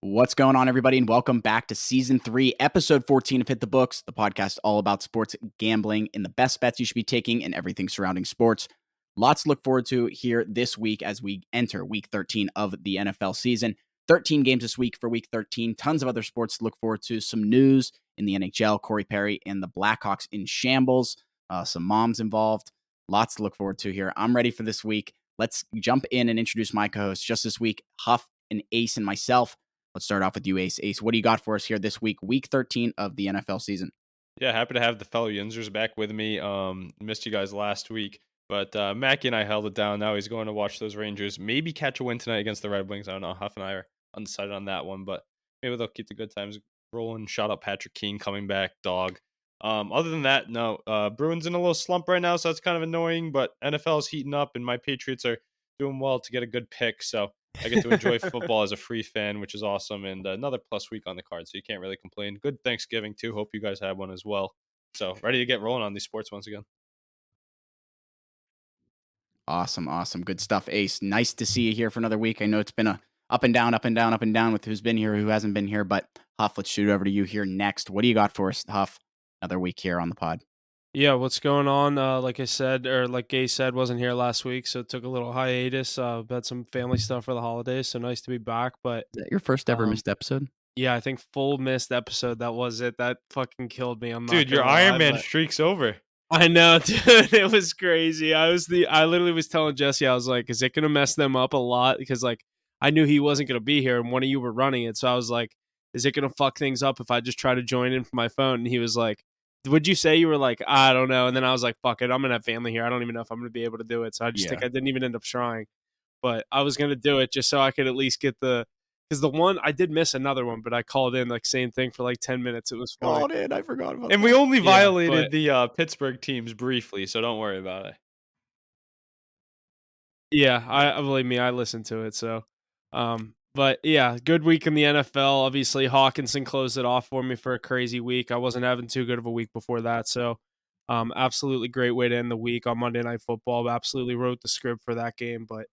What's going on, everybody, and welcome back to Season 3, Episode 14 of Hit the Books, the podcast all about sports gambling and the best bets you should be taking and everything surrounding sports. Lots to look forward to here this week as we enter Week 13 of the NFL season. 13 games this week for Week 13. Tons of other sports to look forward to. Some news in the NHL, Corey Perry and the Blackhawks in shambles. Some moms involved. Lots to look forward to here. I'm ready for this week. Let's jump in and introduce my co-hosts just this week, Huff and Ace and myself. Let's start off with you, Ace. Ace, what do you got for us here this week, Week 13 of the NFL season? Yeah, happy to have the fellow Yinzers back with me. Missed you guys last week, but Mackie and I held it down. Now he's going to watch those Rangers. Maybe catch a win tonight against the Red Wings. I don't know. Huff and I are undecided on that one, but maybe they'll keep the good times rolling. Shout out Patrick Keane coming back, dog. Other than that, no. Bruins in a little slump right now, so that's kind of annoying. But NFL is heating up, and my Patriots are doing well to get a good pick. So I get to enjoy football as a free fan, which is awesome, and another plus week on the card, so you can't really complain. Good Thanksgiving, too. Hope you guys had one as well. So ready to get rolling on these sports once again. Awesome. Good stuff, Ace. Nice to see you here for another week. I know it's been a up and down with who's been here, who hasn't been here, but Huff, let's shoot over to you here next. What do you got for us, Huff? Another week here on the pod. Yeah, what's going on? Like I said, or like Gay said, wasn't here last week, so took a little hiatus. Had some family stuff for the holidays, so nice to be back. But Is that your first ever missed episode? yeah, I think full missed episode. That was it. That fucking killed me. I'm not Dude, your gonna lie, Iron Man but- streak's over. I know, dude. It was crazy. I literally was telling Jesse, I was like, is it gonna mess them up a lot? Because like I knew he wasn't gonna be here, and one of you were running it, so I was like, is it gonna fuck things up if I just try to join in from my phone? And he was like, would you say? You were like, I don't know. And then I was like, fuck it, I'm gonna have family here. I don't even know if I'm gonna be able to do it. So I just think I didn't even end up trying. But I was gonna do it just so I could at least get because the one I did miss another one, but I called in like same thing for like 10 minutes. It was fine. Called in. I forgot about And that. we only violated but- the Pittsburgh teams briefly, so don't worry about it. Yeah, I believe me, I listened to it. So, but yeah, good week in the NFL. Obviously, Hawkinson closed it off for me for a crazy week. I wasn't having too good of a week before that, so absolutely great way to end the week on Monday Night Football. Absolutely wrote the script for that game, but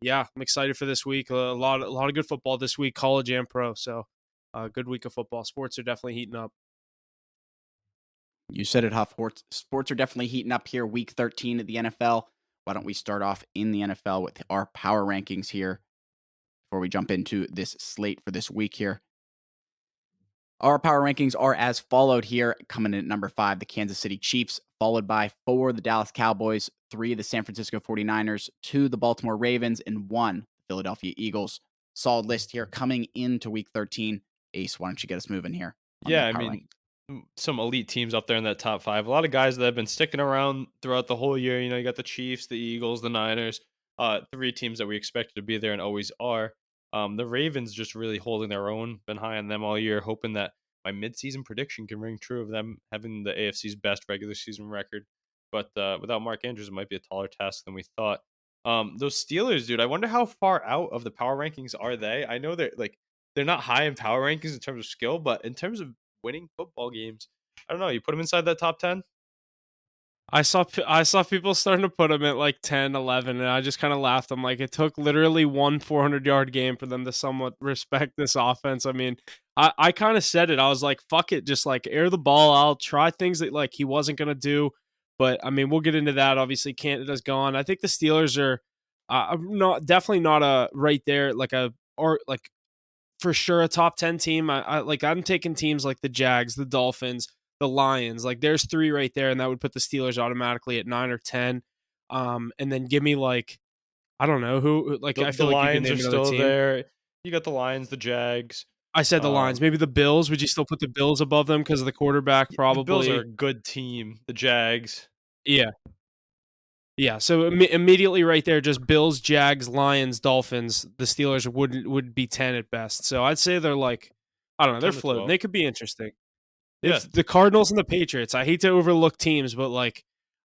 yeah, I'm excited for this week. A lot of good football this week, college and pro. So, good week of football. Sports are definitely heating up. You said it, Huff. Sports are definitely heating up here, Week 13 of the NFL. Why don't we start off in the NFL with our power rankings here before we jump into this slate for this week here. Our power rankings are as followed here. Coming in at number 5, the Kansas City Chiefs, followed by 4, the Dallas Cowboys, 3, the San Francisco 49ers, 2, the Baltimore Ravens, and 1, the Philadelphia Eagles. Solid list here coming into Week 13. Ace, why don't you get us moving here? Yeah, I mean, some elite teams up there in that top 5. A lot of guys that have been sticking around throughout the whole year. You know, you got the Chiefs, the Eagles, the Niners, 3 teams that we expected to be there and always are. The Ravens just really holding their own. Been high on them all year, hoping that my midseason prediction can ring true of them having the AFC's best regular season record. But without Mark Andrews, it might be a taller task than we thought. Those Steelers, dude, I wonder how far out of the power rankings are they? I know they're not high in power rankings in terms of skill, but in terms of winning football games, I don't know. You put them inside that top 10? I saw people starting to put them at like 10, 11, and I just kind of laughed. I'm like, it took literally one 400-yard game for them to somewhat respect this offense. I mean, I kind of said it. I was like, fuck it, just like air the ball out, try things that like he wasn't gonna do. But I mean, we'll get into that. Obviously, Canada's gone. I think the Steelers are definitely not a right there or like for sure a top 10 team. I'm taking teams like the Jags, the Dolphins, the Lions. Like there's 3 right there, and that would put the Steelers automatically at 9 or 10. And then give me like I don't know who like The I feel like Lions you are can name another still team. there. You got the Lions, the Jags. I said the Lions, maybe the Bills. Would you still put the Bills above them because of the quarterback? Probably. The Bills are a good team. The Jags. Yeah. Yeah, so immediately right there, just Bills, Jags, Lions, Dolphins. The Steelers would be 10 at best. So I'd say they're like, I don't know, they're 10 to floating. 12. They could be interesting. Yeah. If the Cardinals and the Patriots. I hate to overlook teams, but like,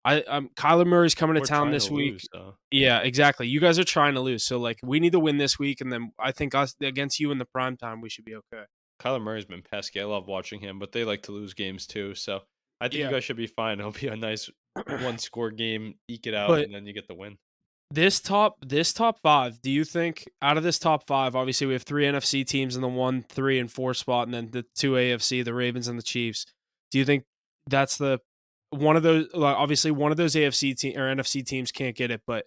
Kyler Murray's coming to We're town trying this to week. lose, so. Yeah, exactly. You guys are trying to lose, so like we need to win this week, and then I think us against you in the prime time, we should be okay. Kyler Murray's been pesky. I love watching him, but they like to lose games too. So I think you guys should be fine. It'll be a nice 1-score game, eke it out, and then you get the win. This top 5, do you think out of this top 5, obviously we have 3 NFC teams in the 1, 3, and 4 spot, and then the 2 AFC, the Ravens and the Chiefs. Do you think that's the one of those like, obviously one of those AFC team or NFC teams can't get it, but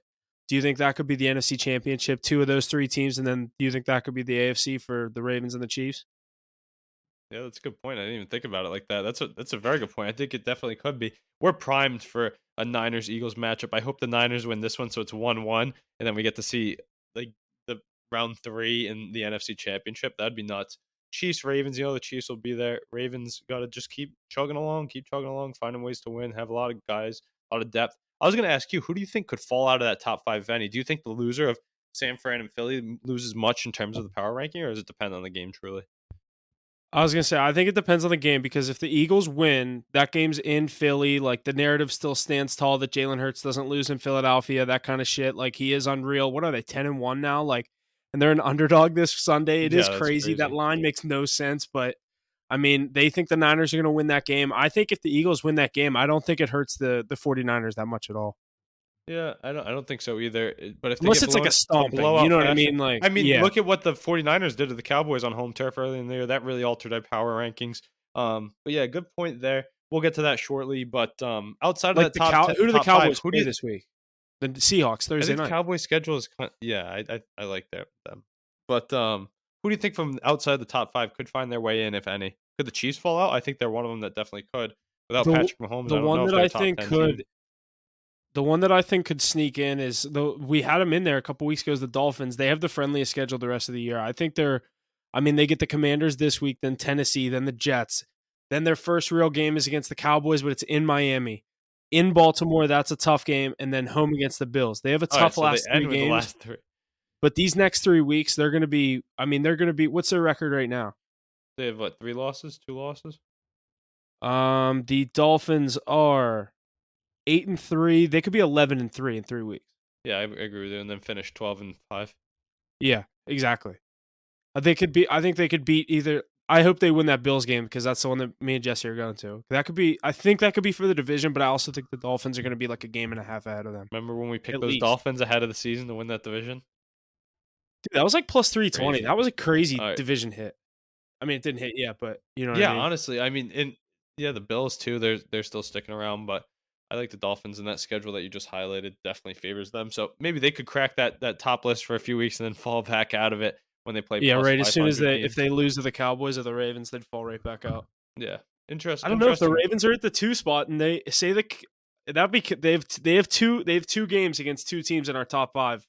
do you think that could be the NFC championship, 2 of those 3 teams, and then do you think that could be the AFC for the Ravens and the Chiefs? Yeah, that's a good point. I didn't even think about it like that. That's a very good point. I think it definitely could be. We're primed for a Niners Eagles matchup. I hope the Niners win this one, so it's 1-1, and then we get to see like the round 3 in the NFC Championship. That'd be nuts. Chiefs Ravens. The Chiefs will be there. Ravens got to just keep chugging along, finding ways to win. Have a lot of guys, a lot of depth. I was going to ask you, who do you think could fall out of that top 5 venue? Do you think the loser of San Fran and Philly loses much in terms of the power ranking, or does it depend on the game truly? I was gonna say, I think it depends on the game because if the Eagles win, that game's in Philly. Like the narrative still stands tall that Jalen Hurts doesn't lose in Philadelphia. That kind of shit. Like he is unreal. What are they 10-1 now? Like, and they're an underdog this Sunday. It is Yeah, that's crazy. That crazy. line makes no sense. But I mean, they think the Niners are gonna win that game. I think if the Eagles win that game, I don't think it hurts the 49ers that much at all. Yeah, I don't think so either. But if they Unless get it's like blown a a stomping. You blowout know what I fashion, mean? Like, I mean, yeah. look at what the 49ers did to the Cowboys on home turf earlier in the year. That really altered their power rankings. But yeah, good point there. We'll get to that shortly. But outside of Like that who do the top 5, Cowboys who do play you? this week? The Seahawks I Thursday think the night. Cowboys schedule is yeah, I like that them. But who do you think from outside the top 5 could find their way in, if any? Could the Chiefs fall out? I think they're one of them that definitely could. Without The Patrick Mahomes, the I don't one know if that they're a I top think 10 team. could The one that I think could sneak in is we had them in there a couple weeks ago is the Dolphins. They have the friendliest schedule the rest of the year. They get the Commanders this week, then Tennessee, then the Jets. Then their first real game is against the Cowboys, but it's in Miami. In Baltimore, that's a tough game, and then home against the Bills. They have a All right, tough so they last 3 end with the games, last 3. but these next 3 weeks, they're going to be what's their record right now? They have what, 3 losses, 2 losses? The Dolphins are 8-3. They could be 11-3 in 3 weeks. Yeah, I agree with you, and then finish 12-5. Yeah, exactly. I think they could beat either. I hope they win that Bills game because that's the one that me and Jesse are going to. That could be. I think that could be for the division, but I also think the Dolphins are going to be like a game and a half ahead of them Remember when we picked at those least. Dolphins ahead of the season to win that division? Dude, that was like plus 320. Crazy. That was a crazy Alright. division hit. I mean, it didn't hit yet, but you know what I Yeah, mean. honestly, I mean, yeah, the Bills too, they're still sticking around, but I like the Dolphins, and that schedule that you just highlighted definitely favors them. So maybe they could crack that top list for a few weeks and then fall back out of it when they play Yeah, plus right. As soon as 500 if teams. they lose to the Cowboys or the Ravens, they'd fall right back out. Yeah. I don't know if the Interesting. Ravens are at the 2 spot and they say that be they have 2 games against 2 teams in our top 5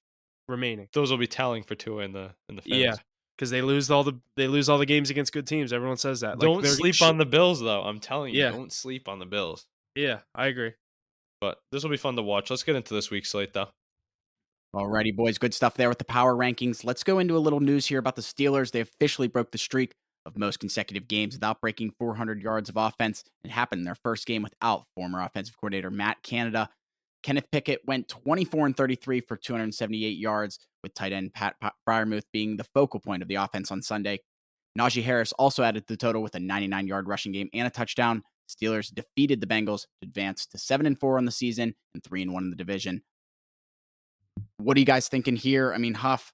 remaining. Those will be telling for Tua in the Yeah, fantasy. because they lose all the games against good teams. Everyone says that. Like Don't they're sleep on the Bills though. I'm telling you, yeah, don't sleep on the Bills. yeah, I agree. But this will be fun to watch. Let's get into this week's slate though. Alrighty, boys. Good stuff there with the power rankings. Let's go into a little news here about the Steelers. They officially broke the streak of most consecutive games without breaking 400 yards of offense. It happened in their first game without former offensive coordinator Matt Canada. Kenneth Pickett went 24-33 for 278 yards, with tight end Pat Fryermuth being the focal point of the offense on Sunday. Najee Harris also added to the total with a 99-yard rushing game and a touchdown. Steelers defeated the Bengals to advance to 7-4 on the season and 3-1 in the division. What are you guys thinking here? I mean, Huff.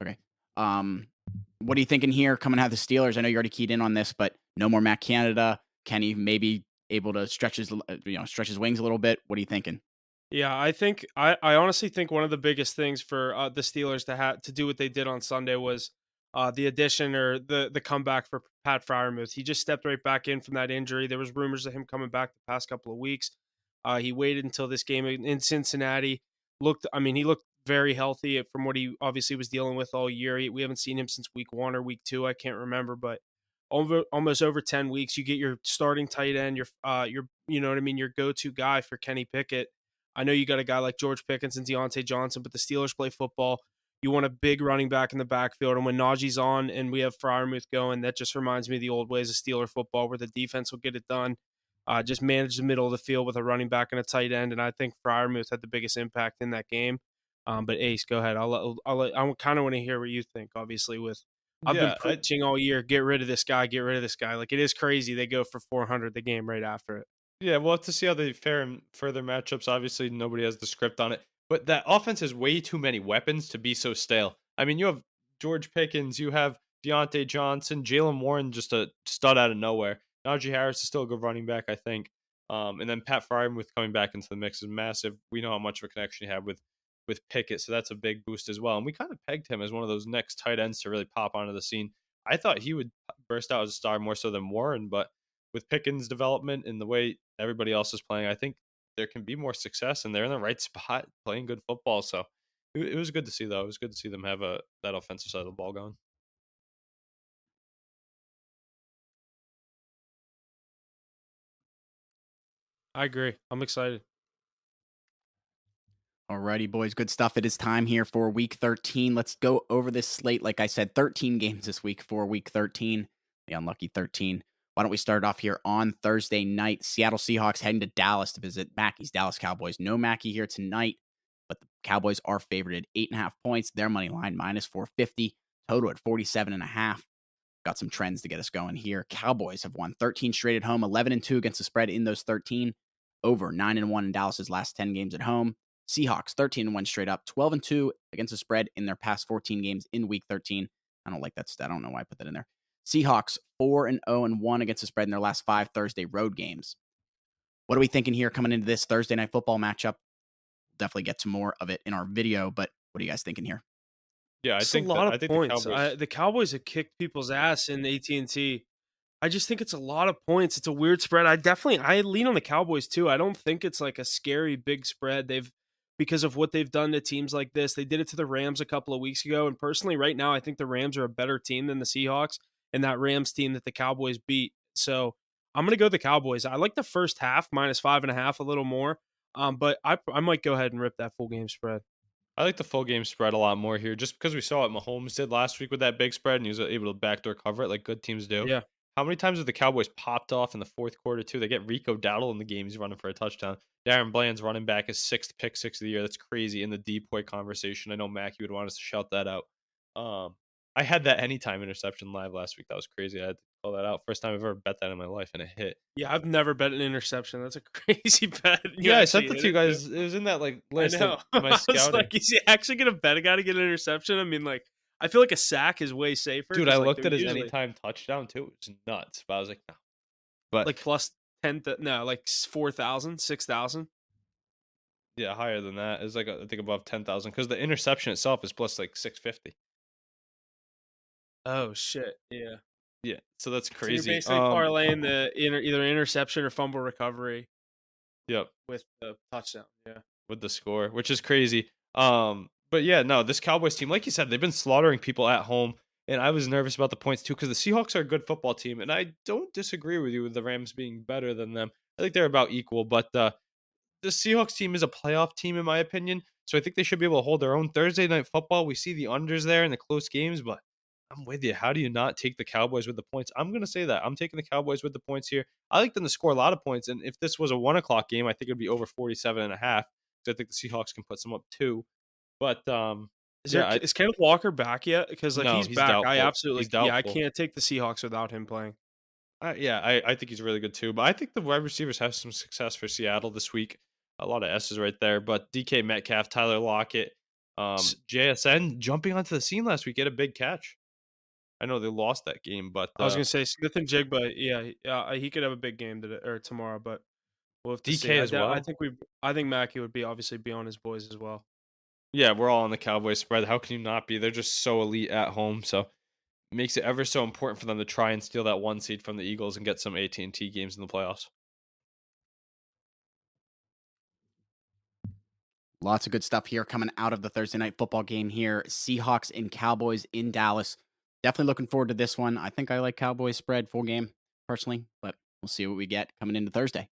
Okay. What are you thinking here coming out of the Steelers? I know you already keyed in on this, but no more Matt Canada. Kenny maybe able to stretch his wings a little bit. What are you thinking? Yeah, I honestly think one of the biggest things for the Steelers to do what they did on Sunday was the addition or the comeback for Pat Fryermuth. He just stepped right back in from that injury. There was rumors of him coming back the past couple of weeks. He waited until this game in Cincinnati. He looked very healthy from what he obviously was dealing with all year. We haven't seen him since week 1 or week 2. I can't remember, but almost over 10 weeks, you get your starting tight end, your you know what I mean, your go-to guy for Kenny Pickett. I know you got a guy like George Pickens and Deontay Johnson, but the Steelers play football. You want a big running back in the backfield. And when Najee's on and we have Fryermuth going, that just reminds me of the old ways of Steeler football where the defense will get it done. Just manage the middle of the field with a running back and a tight end. And I think Fryermuth had the biggest impact in that game. But Ace, go ahead. I kind of want to hear what you think, obviously, I've been Yeah, preaching all year, get rid of this guy, get rid of this guy. Like, it is crazy. They go for 400 the game right after it. Yeah, we'll have to see how they fare in further matchups. Obviously, nobody has the script on it, but that offense has way too many weapons to be so stale. I mean, you have George Pickens, you have Deontay Johnson, Jalen Warren, just a stud out of nowhere. Najee Harris is still a good running back, I think. And then Pat Fryermuth coming back into the mix is massive. We know how much of a connection he had with Pickett, so that's a big boost as well. And we kind of pegged him as one of those next tight ends to really pop onto the scene. I thought he would burst out as a star more so than Warren, but with Pickens' development and the way everybody else is playing, I think there can be more success, and they're in the right spot playing good football. So it was good to see, though. It was good to see them have that offensive side of the ball going. I agree. I'm excited. Alrighty, boys, good stuff. It is time here for week 13. Let's go over this slate. Like I said, 13 games this week for week 13, the unlucky 13. Why don't we start off here on Thursday night? Seattle Seahawks heading to Dallas to visit Mackey's Dallas Cowboys. No Mackey here tonight, but the Cowboys are favored at 8.5 points. Their money line minus 450, total at 47.5. Got some trends to get us going here. Cowboys have won 13 straight at home, 11-2 against the spread in those 13, over 9-1 in Dallas's last 10 games at home. Seahawks 13-1 straight up, 12-2 against the spread in their past 14 games in week 13. I don't like that stat. I don't know why I put that in there. Seahawks 4-0-1 against the spread in their last 5 Thursday road games. What are we thinking here coming into this Thursday night football matchup? Definitely get to more of it in our video, but what are you guys thinking here? Yeah, It's a lot of I think the points. Cowboys. The Cowboys have kicked people's ass in AT&T. I just think it's a lot of points. It's a weird spread. I lean on the Cowboys too. I don't think it's like a scary big spread. Because of what they've done to teams like this. They did it to the Rams a couple of weeks ago, and personally right now I think the Rams are a better team than the Seahawks and that Rams team that the Cowboys beat. So, I'm going to go the Cowboys. I like the first half minus 5.5 a little more. But I might go ahead and rip that full game spread. I like the full game spread a lot more here, just because we saw what Mahomes did last week with that big spread, and he was able to backdoor cover it like good teams do. Yeah. How many times have the Cowboys popped off in the fourth quarter too? They get Rico Dowdle in the game; he's running for a touchdown. Darren Bland's running back his sixth pick six of the year. That's crazy in the decoy conversation. I know Mackie would want us to shout that out. Um, I had that anytime interception live last week. That was crazy. I had to call that out. First time I've ever bet that in my life, and it hit. Yeah, I've never bet an interception. That's a crazy bet. You Yeah, I actually sent it hit to you it too. guys. It was in that like I list of know. my I was scouting. like, is he actually gonna bet a guy to get an interception? I mean, like, I feel like a sack is way safer Dude, I because like looked they're at his usually anytime touchdown too. It was nuts. But I was like, no. But like plus 10. No, like 4,000, 6,000. yeah, higher than that. It's like I think above 10,000 because the interception itself is plus like 650. Oh shit! Yeah. Yeah, so that's So you're crazy. basically parlaying the either interception or fumble recovery Yep, with the touchdown. Yeah. with the score, which is crazy. But yeah, no, this Cowboys team, like you said, they've been slaughtering people at home, and I was nervous about the points too because the Seahawks are a good football team, and I don't disagree with you with the Rams being better than them. I think they're about equal, but the Seahawks team is a playoff team in my opinion, so I think they should be able to hold their own. Thursday night football, we see the unders there in the close games, but I'm with you. How do you not take the Cowboys with the points? I'm going to say that. I'm taking the Cowboys with the points here. I like them to score a lot of points, and if this was a 1 o'clock game, I think it'd be over 47.5 because I think the Seahawks can put some up too. But yeah, Is Kenneth Walker back yet? Because like no, he's he's back. I doubtful. He's absolutely I doubtful. can't take the Seahawks without him playing. Yeah, I think he's really good too. But I think the wide receivers have some success for Seattle this week. A lot of S's right there. But DK Metcalf, Tyler Lockett, S- JSN jumping onto the scene last week, get a big catch. I know they lost that game, but I was gonna say Smith and Jigba. Yeah, he could have a big game today or tomorrow, but we'll have to see. DK as well. I think Mackey would be obviously be on his boys as well. Yeah, we're all on the Cowboys spread. How can you not be? They're just so elite at home. So it makes it ever so important for them to try and steal that one seed from the Eagles and get some AT&T games in the playoffs. Lots of good stuff here coming out of the Thursday night football game here. Seahawks and Cowboys in Dallas. Definitely looking forward to this one. I think I like Cowboys spread full game personally, but we'll see what we get coming into Thursday.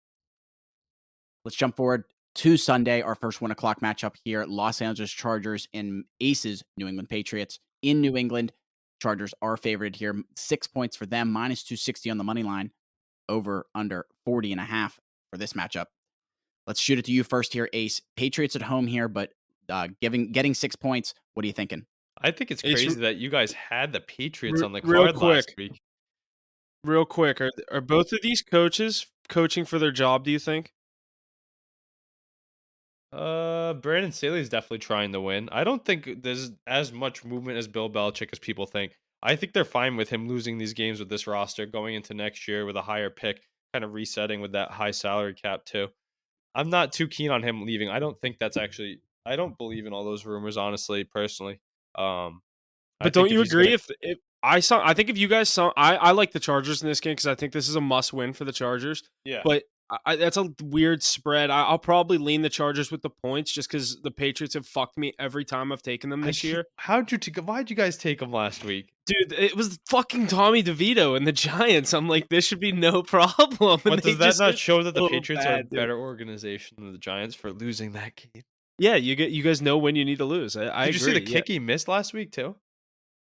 Let's jump forward to Sunday, our first 1 o'clock matchup here. Los Angeles Chargers and Aces, New England Patriots in New England. Chargers are favored here. 6 points for them, minus 260 on the money line, over under 40.5 for this matchup. Let's shoot it to you first here, Ace. Patriots at home here, but getting 6 points. What are you thinking? I think it's Ace, crazy that you guys had the Patriots on the real card quick, last week. real quick. Are both of these coaches coaching for their job, do you think? Brandon Staley's definitely trying to win. I don't think there's as much movement as Bill Belichick as people think. I think they're fine with him losing these games with this roster going into next year with a higher pick, kind of resetting with that high salary cap too. I'm not too keen on him leaving. I don't think that's actually. I don't believe in all those rumors, honestly, personally. Um, I But don't think if you he's gonna, agree if I think if you guys saw I like the Chargers in this game because I think this is a must win for the Chargers. yeah, But that's a weird spread. I'll probably lean the Chargers with the points just because the Patriots have fucked me every time I've taken them I this can't, year. how'd you take? Why'd you guys take him last week? Dude, it was fucking Tommy DeVito and the Giants. I'm like, this should be no problem. And But they does that just not did show that the so Patriots are a bad, dude. better organization than the Giants for losing that game? Yeah, you guys know when you need to lose. I Did you see agree. the Yeah. kick he missed last week too?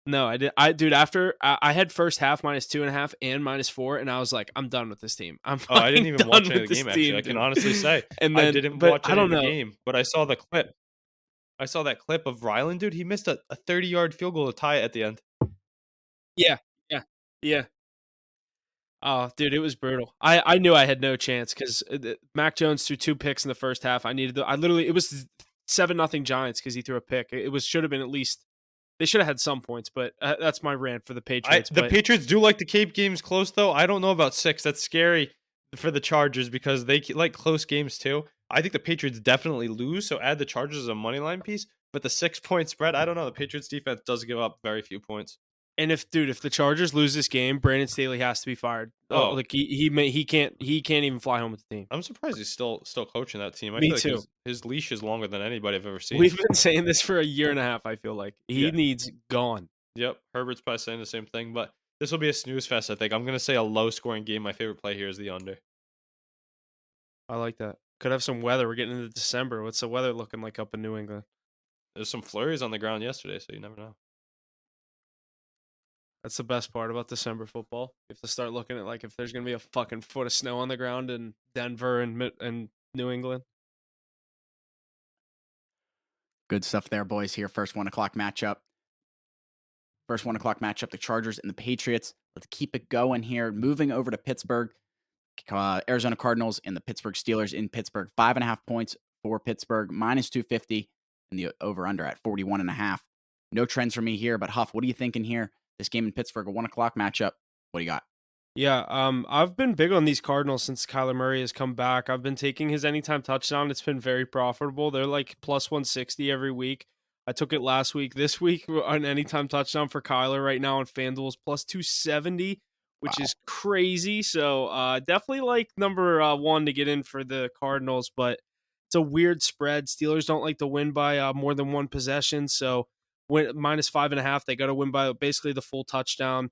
No, I did. Dude, after I had first half -2.5 and -4, and I was like, I'm done with this team. I'm Oh, I didn't fucking even done watch any with of the this game, actually. team, I can dude. honestly say And I then, didn't but watch I any of don't the know. game, but I saw the clip. I saw that clip of Ryland, dude. He missed a 30-yard field goal to tie it at the end. Yeah, yeah, yeah. Oh, dude, it was brutal. I knew I had no chance because Mac Jones threw 2 picks in the first half. I literally it was 7-0 Giants because he threw a pick. It was should have been at least they should have had some points, but that's my rant for the Patriots. The But Patriots do like to keep games close, though. I don't know about 6. That's scary for the Chargers because they like close games too. I think the Patriots definitely lose, so add the Chargers as a money line piece. But the 6-point spread, I don't know. The Patriots defense does give up very few points. and if the Chargers lose this game, Brandon Staley has to be fired. Oh, Like he can't even fly home with the team. I'm surprised he's still coaching that team. I Me feel like too. his leash is longer than anybody I've ever seen. We've been saying this for a year and a half. I feel like he Yeah. needs gone. Yep, Herbert's probably saying the same thing, but this will be a snooze fest, I think. I'm gonna say a low scoring game. My favorite play here is the under. I like that. Could have some weather. We're getting into December. What's the weather looking like up in New England? There's some flurries on the ground yesterday, so you never know. That's the best part about December football. You have to start looking at like if there's gonna be a fucking foot of snow on the ground in Denver and New England. Good stuff there, boys. Here, first 1 o'clock matchup. First 1 o'clock matchup, the Chargers and the Patriots. Let's keep it going here. Moving over to Pittsburgh, Arizona Cardinals and the Pittsburgh Steelers in Pittsburgh. 5.5 points for Pittsburgh, -250, and the over-under at 41.5. No trends for me here, but Huff, what are you thinking here? This game in Pittsburgh, a 1 o'clock matchup. What do you got? Yeah, I've been big on these Cardinals since Kyler Murray has come back. I've been taking his anytime touchdown. It's been very profitable. They're like plus 160 every week. I took it last week. This week, an anytime touchdown for Kyler right now on FanDuel is plus 270, which Wow. is crazy. So definitely like number one to get in for the Cardinals, but it's a weird spread. Steelers don't like to win by more than one possession. So when -5.5, they got to win by basically the full touchdown.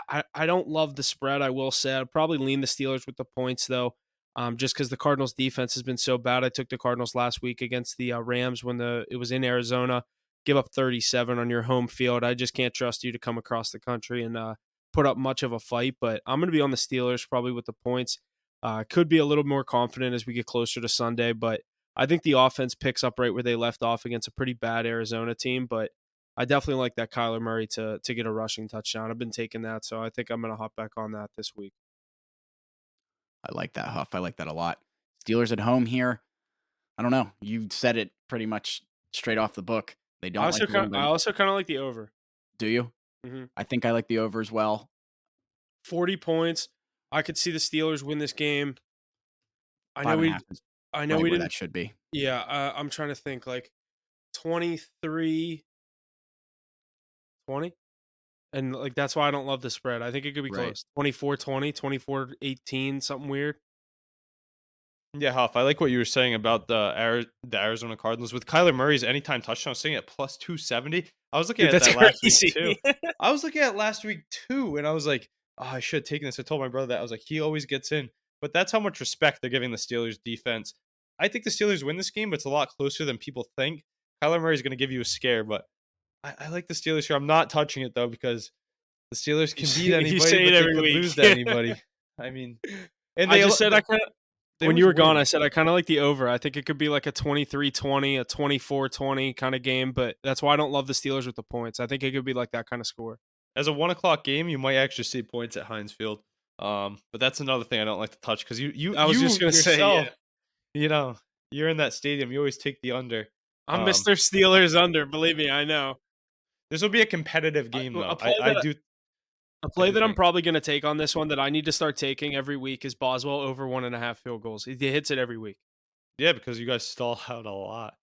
I don't love the spread. I will say I'd probably lean the Steelers with the points though, just because the Cardinals defense has been so bad. I took the Cardinals last week against the Rams when it was in Arizona. Give up 37 on your home field. I just can't trust you to come across the country and put up much of a fight. But I'm going to be on the Steelers probably with the points. Could be a little more confident as we get closer to Sunday, but I think the offense picks up right where they left off against a pretty bad Arizona team. But I definitely like that Kyler Murray to get a rushing touchdown. I've been taking that, so I think I'm going to hop back on that this week. I like that, Huff. I like that a lot. Steelers at home here. I don't know. You said it pretty much straight off the book. They don't like to win, I also kind of like the over. do you? hmm I think I like the over as well. 40 points. I could see the Steelers win this game. I know Five and a we half is I know right we where didn't that should be. Yeah, I'm trying to think like 23-20, and like that's why I don't love the spread. I think it could be Right. close. 24-20, 24-18, something weird. Yeah, Huff, I like what you were saying about the Arizona Cardinals. With Kyler Murray's anytime touchdown sitting at plus 270. I was looking Dude, at that's that last week crazy. too. I was looking at last week too, and I was like, oh, I should have taken this. I told my brother that. I was like, he always gets in. But that's how much respect they're giving the Steelers defense. I think the Steelers win this game, but it's a lot closer than people think. Kyler Murray's going to give you a scare, but I like the Steelers here. I'm not touching it though because the Steelers can beat You anybody, say it but they every could week. lose to anybody. I mean, and I just said they when you always were gone, win. I said I kind of like the over. I think it could be like a 23-20, a 24-20 kind of game, but that's why I don't love the Steelers with the points. I think it could be like that kind of score. As a 1 o'clock game, you might actually see points at Heinz Field. But that's another thing I don't like to touch because I was just gonna say, yourself, yeah. you know, you're in that stadium. You always take the under. I'm Mr. Steelers under, believe me, I know. This will be a competitive game, A though. play I that do. a I play do that I'm think. probably gonna take on this one that I need to start taking every week is Boswell over 1.5 field goals. He hits it every week. Yeah, because you guys stall out a lot.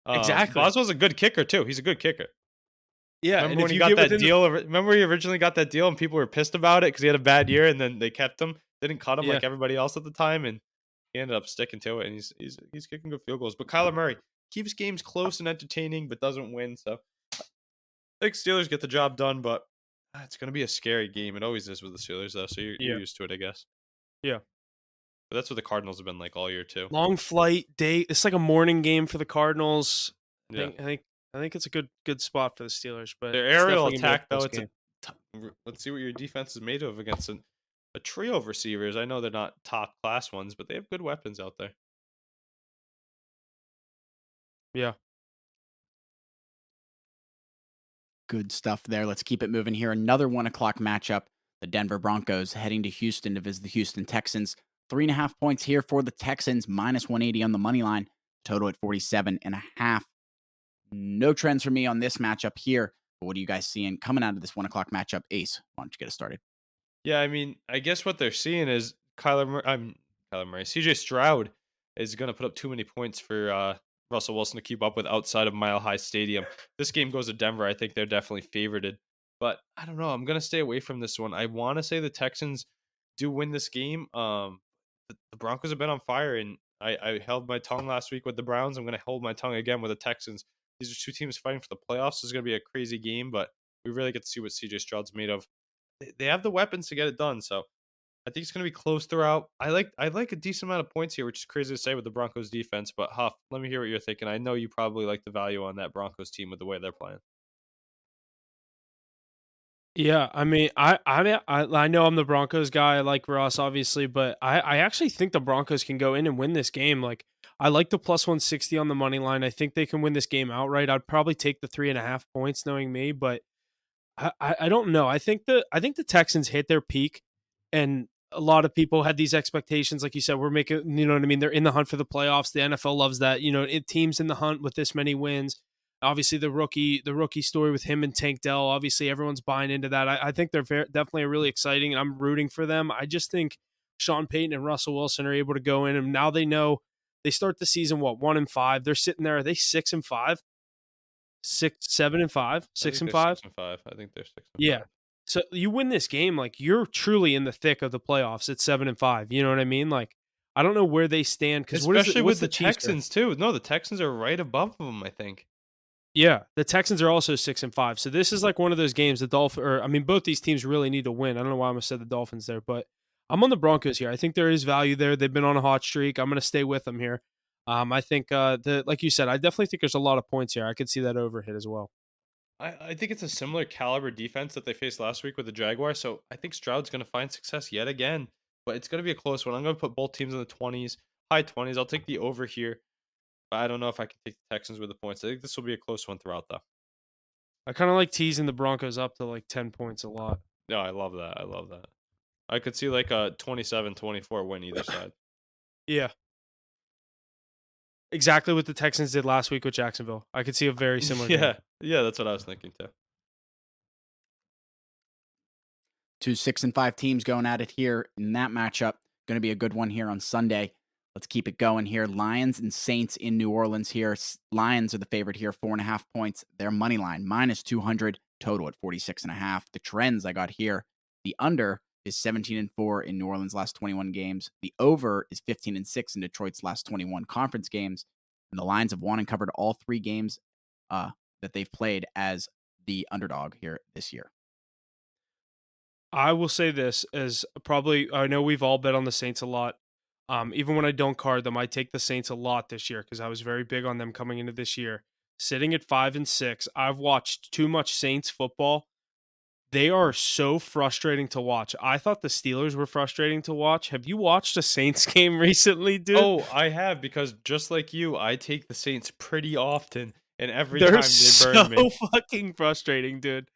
Exactly. Boswell's a good kicker too. He's a good kicker. Yeah, and Remember when if he you got get that within the deal? Remember he originally got that deal and people were pissed about it because he had a bad year, and then they kept him. They didn't cut him yeah. like everybody else at the time, and he ended up sticking to it. And he's kicking good field goals. But Kyler Murray keeps games close and entertaining, but doesn't win. So I think Steelers get the job done, but it's going to be a scary game. It always is with the Steelers, though. So you're Yeah. used to it, I guess. Yeah. But that's what the Cardinals have been like all year too. Long flight day. It's like a morning game for the Cardinals. I Yeah, think I think I think it's a good spot for the Steelers, but their it's aerial definitely gonna be a attack though. close game. Let's see what your defense is made of against a trio of receivers. I know they're not top class ones, but they have good weapons out there. Yeah. Good stuff there. Let's keep it moving here. Another 1 o'clock matchup. The Denver Broncos heading to Houston to visit the Houston Texans. 3.5 points here for the Texans, minus 180 on the money line. Total at 47.5. No trends for me on this matchup here. But what are you guys seeing coming out of this 1 o'clock matchup? Ace, why don't you get us started? Yeah, I mean, I guess what they're seeing is Kyler Murray. CJ Stroud is going to put up too many points for Russell Wilson to keep up with outside of Mile High Stadium. This game goes to Denver. I think they're definitely favorited, but I don't know. I'm going to stay away from this one. I want to say the Texans do win this game. The Broncos have been on fire, and I held my tongue last week with the Browns. I'm going to hold my tongue again with the Texans. These are two teams fighting for the playoffs. This is going to be a crazy game, but we really get to see what CJ Stroud's made of. They have the weapons to get it done, so I think it's going to be close throughout. I like a decent amount of points here, which is crazy to say with the Broncos defense. But Huff, let me hear what you're thinking. I know you probably like the value on that Broncos team with the way they're playing. Yeah, I mean, I know I'm the Broncos guy. I like Ross, obviously, but I actually think the Broncos can go in and win this game. Like, I like the plus 160 on the money line. I think they can win this game outright. I'd probably take the 3.5 points, knowing me, but I don't know. I think the Texans hit their peak, and a lot of people had these expectations. Like you said, we're making, you know what I mean? They're in the hunt for the playoffs. The NFL loves that. You know, teams in the hunt with this many wins. Obviously, the rookie story with him and Tank Dell. Obviously, everyone's buying into that. I think they're definitely really exciting, and I'm rooting for them. I just think Sean Payton and Russell Wilson are able to go in, and now they know they start the season 1-5. They're sitting there. Are they 6-5? 7-5, I six think and they're five. 6-5. I think they're 6-5. Yeah. So you win this game, like you're truly in the thick of the playoffs at 7-5. You know what I mean? Like I don't know where they stand because Especially what's with the the Chiefs? Texans too. No, the Texans are right above them. I think. Yeah, the Texans are also 6-5. So this is like one of those games. The Dolphins, or I mean, both these teams really need to win. I don't know why I'm gonna say the Dolphins there, but I'm on the Broncos here. I think there is value there. They've been on a hot streak. I'm gonna stay with them here. I think like you said, I definitely think there's a lot of points here. I could see that overhit as well. I think it's a similar caliber defense that they faced last week with the Jaguars. So I think Stroud's going to find success yet again, but it's going to be a close one. I'm going to put both teams in the 20s, high 20s. I'll take the over here, but I don't know if I can take the Texans with the points. I think this will be a close one throughout, though. I kind of like teasing the Broncos up to like 10 points a lot. No, I love that. I love that. I could see like a 27-24 win either side. Yeah. Exactly what the Texans did last week with Jacksonville. I could see a very similar game. Yeah, that's what I was thinking too. Two 6-5 teams going at it here in that matchup. Going to be a good one here on Sunday. Let's keep it going here. Lions and Saints in New Orleans here. Lions are the favorite here, 4.5 points. Their money line, minus 200, total at 46.5. The trends I got here, the under is 17-4 in New Orleans' last 21 games. The over is 15-6 in Detroit's last 21 conference games. And the Lions have won and covered all 3 games that they've played as the underdog here this year. I will say this as probably I know we've all bet on the Saints a lot. Even when I don't card them, I take the Saints a lot this year because I was very big on them coming into this year. Sitting at 5-6, I've watched too much Saints football. They are so frustrating to watch. I thought the Steelers were frustrating to watch. Have you watched a Saints game recently, dude? Oh, I have because just like you, I take the Saints pretty often, and every They're time they burn me. so fucking frustrating, dude.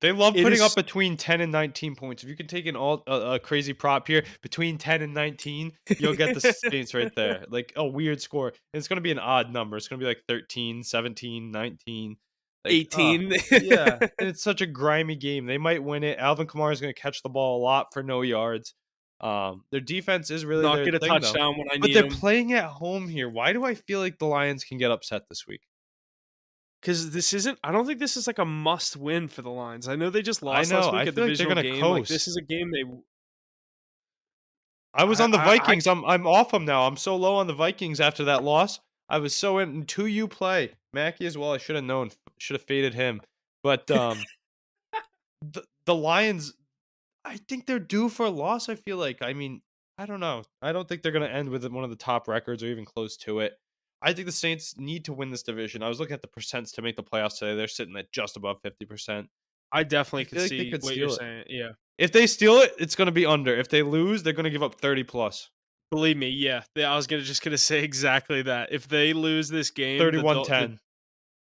They love It putting is up between 10 and 19 points. If you can take a crazy prop here, between 10 and 19, you'll get the Saints right there. Like a weird score. And it's going to be an odd number. It's going to be like 13, 17, 19. Like, 18. yeah. And it's such a grimy game. They might win it. Alvin Kamara is going to catch the ball a lot for no yards. Their defense is really Not their get a thing, though. touchdown when I But need they're him. playing at home here. Why do I feel like the Lions can get upset this week? Because this isn't. I don't think this is like a must win for the Lions. I know they just I lost know. last week I a feel like they're divisional going to game. Like this coast. is a game they. I was on the I Vikings. I'm off them now. I'm so low on the Vikings after that loss. I was so into you play. Mackey as well. I should have known. Should have faded him. But the Lions, I think they're due for a loss, I feel like. I mean, I don't know. I don't think they're going to end with one of the top records or even close to it. I think the Saints need to win this division. I was looking at the percents to make the playoffs today. They're sitting at just above 50%. I I definitely could feel like they see could what you're steal it. saying. Yeah. If they steal it, it's going to be under. If they lose, they're going to give up 30 plus. Believe me, yeah. I was just gonna say exactly that. If they lose this game, 31-10.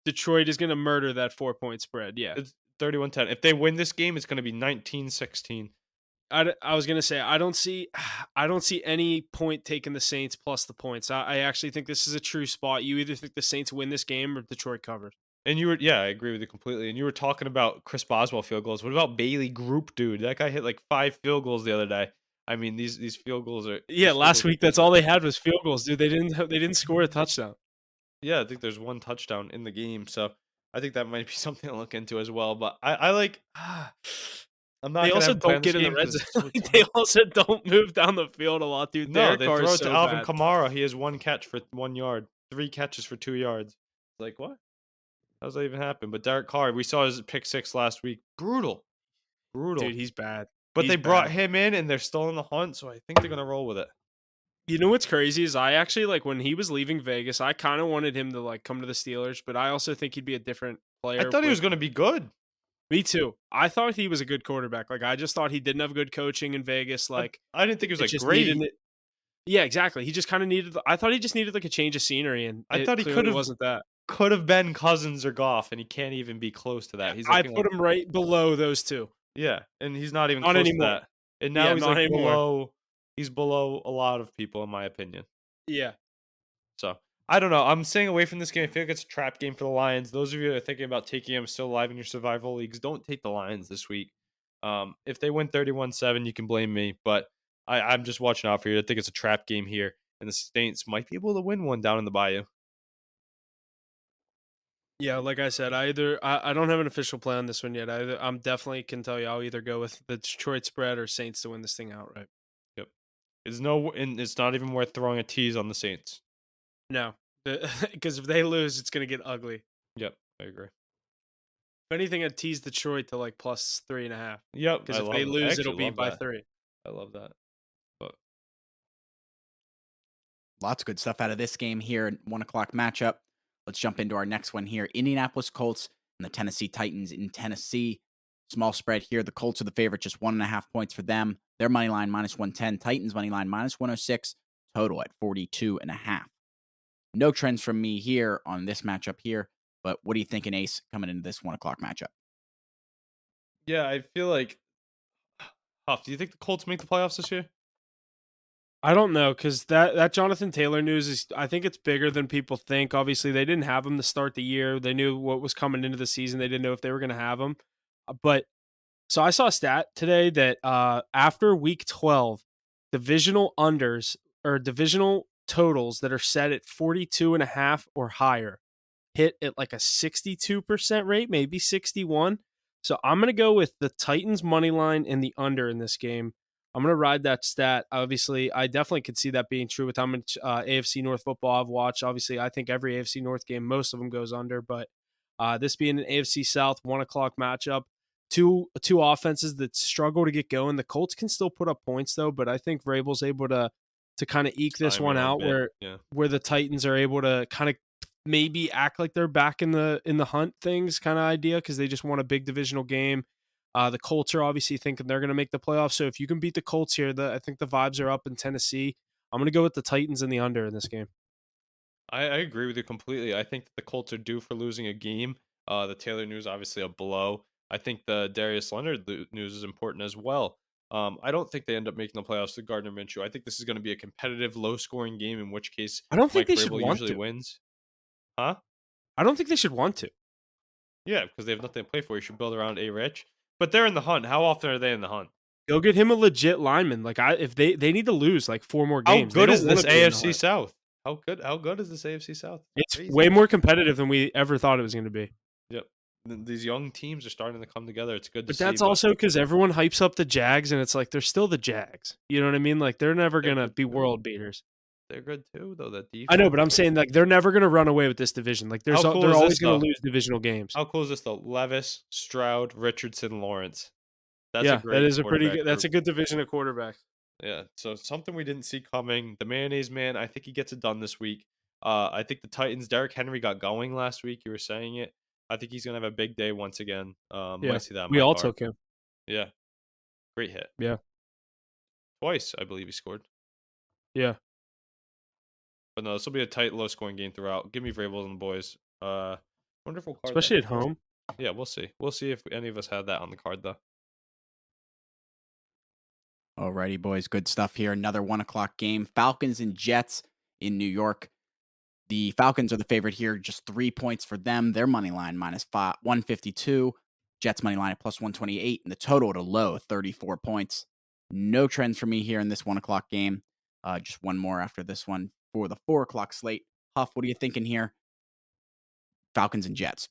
Detroit is gonna murder that 4-point spread. Yeah. It's 31-10. If they win this game, it's going to be 19-16. I was gonna say I don't see any point taking the Saints plus the points. I actually think this is a true spot. You either think the Saints win this game or Detroit covers. And you were, yeah, I agree with you completely. And you were talking about Chris Boswell field goals. What about Bailey Group, dude? That guy hit like 5 field goals the other day. I mean, these field goals are Yeah, these field last goals are week that's crazy. all they had was field goals, dude. They didn't score a touchdown. Yeah, I think there's one touchdown in the game, so I think that might be something to look into as well. But I like, I'm not They gonna also have a play on don't this get in the game red because zone. it's so Like, they tough. also don't move down the field a lot, dude. No, Their they car throw is it to so Alvin bad. Kamara. He has 1 catch for 1 yard, 3 catches for 2 yards. It's like, what? How does that even happen? But Derek Carr, we saw his pick 6 last week. Brutal. Dude, Brutal. he's bad. But He's they brought bad. him in and they're still in the hunt, so I think they're gonna roll with it. You know what's crazy is I actually like when he was leaving Vegas, I kind of wanted him to like come to the Steelers, but I also think he'd be a different I player thought he was with gonna be good. me too. I thought he was a good quarterback. Like I just thought he didn't have good coaching in Vegas. I, Like I didn't think it was it like just needed great. it. Yeah, exactly. He just kind of needed. I thought he just needed like a change of scenery, and I it thought he clearly wasn't that. could have been Cousins or Goff, and he can't even be close to that. He's I looking put like him right below those two. yeah, and he's not even Not close to anymore. that. And now Yeah, he's not like anymore. below. He's below a lot of people, in my opinion. Yeah. So I don't know. I'm staying away from this game. I feel like it's a trap game for the Lions. Those of you that are thinking about taking them still alive in your survival leagues, don't take the Lions this week. If they win 31-7, you can blame me, but I'm just watching out for you. I think it's a trap game here, and the Saints might be able to win one down in the Bayou. Yeah, like I said, I don't have an official play on this one yet. I'm definitely can tell you I'll either go with the Detroit spread or Saints to win this thing outright. Yep. And it's not even worth throwing a tease on the Saints. No, because if they lose, it's gonna get ugly. Yep, I agree. If anything, I'd tease Detroit to like plus 3.5. Yep, Because I if love they it. I lose, it'll actually be love by that. 3. I love that. But Lots of good stuff out of this game here. 1 o'clock matchup. Let's jump into our next one here. Indianapolis Colts and the Tennessee Titans in Tennessee. Small spread here. The Colts are the favorite, just 1.5 points for them. Their money line minus 110. Titans money line minus 106. Total at 42.5. No trends from me here on this matchup here. But what are you thinking, Ace, coming into this 1 o'clock matchup? yeah, I feel like Huff, do you think the Colts make the playoffs this year? I don't know because that Jonathan Taylor news is I think it's bigger than people think. Obviously, they didn't have him to start the year. They knew what was coming into the season. They didn't know if they were going to have him. But so I saw a stat today that after week 12, divisional unders or divisional totals that are set at 42.5 or higher hit at like a 62% rate, maybe 61. So I'm going to go with the Titans money line and the under in this game. I'm going to ride that stat. Obviously, I definitely could see that being true with how much AFC North football I've watched. Obviously, I think every AFC North game, most of them goes under, but this being an AFC South 1 o'clock matchup, two offenses that struggle to get going. The Colts can still put up points though, but I think Vrabel's able to kind of eke this Stymie one a out bit, where the Titans are able to kind of maybe act like they're back in the hunt things kind of idea because they just won a big divisional game. The Colts are obviously thinking they're going to make the playoffs. So if you can beat the Colts here, I think the vibes are up in Tennessee. I'm going to go with the Titans in the under in this game. I agree with you completely. I think that the Colts are due for losing a game. The Taylor news obviously a blow. I think the Darius Leonard news is important as well. I don't think they end up making the playoffs to Gardner Minshew. I think this is going to be a competitive, low-scoring game, in which case I don't think Mike they should Vrabel want usually to. wins. Huh? I don't think they should want to. Yeah, because they have nothing to play for. You should build around A. Rich. But they're in the hunt. How often are they in the hunt? Go get him a legit lineman. Like if they need to lose like 4 more How games. They good is don't want this to be in the AFC hunt. South? How good is this AFC South? It's Crazy. way more competitive than we ever thought it was going to be. Yep. These young teams are starting to come together. It's good to But see. that's also because everyone hypes up the Jags, and it's like they're still the Jags. You know what I mean? Like they're never They're gonna good be too. world beaters. They're good too, though. That defense. I know, but I'm saying like they're never gonna run away with this division. Like How cool they're is always this, gonna though? lose divisional games. How cool is this though? Levis, Stroud, Richardson, Lawrence. That's a Yeah, great. that is a pretty quarterback good. That's a group. good division of quarterbacks. Yeah. So something we didn't see coming. The mayonnaise man. I think he gets it done this week. I think the Titans. Derrick Henry got going last week. You were saying it. I think he's gonna have a big day once again. Yeah, Might see that in we my all car. took him. Yeah. Great hit. Yeah, Twice, I believe he scored. yeah. But no, this will be a tight, low-scoring game throughout. Give me Vrabel and the boys. Wonder if we'll card Especially that. at home. Yeah, we'll see. We'll see if any of us had that on the card, though. Alrighty, boys. Good stuff here. Another 1:00 game. Falcons and Jets in New York. The Falcons are the favorite here. Just 3 points for them. Their money line minus 152. Jets money line at plus 128. And the total at a low 34 points. No trends for me here in this 1:00 game. Just one more after this one for the 4:00 slate. Huff, what are you thinking here? Falcons and Jets.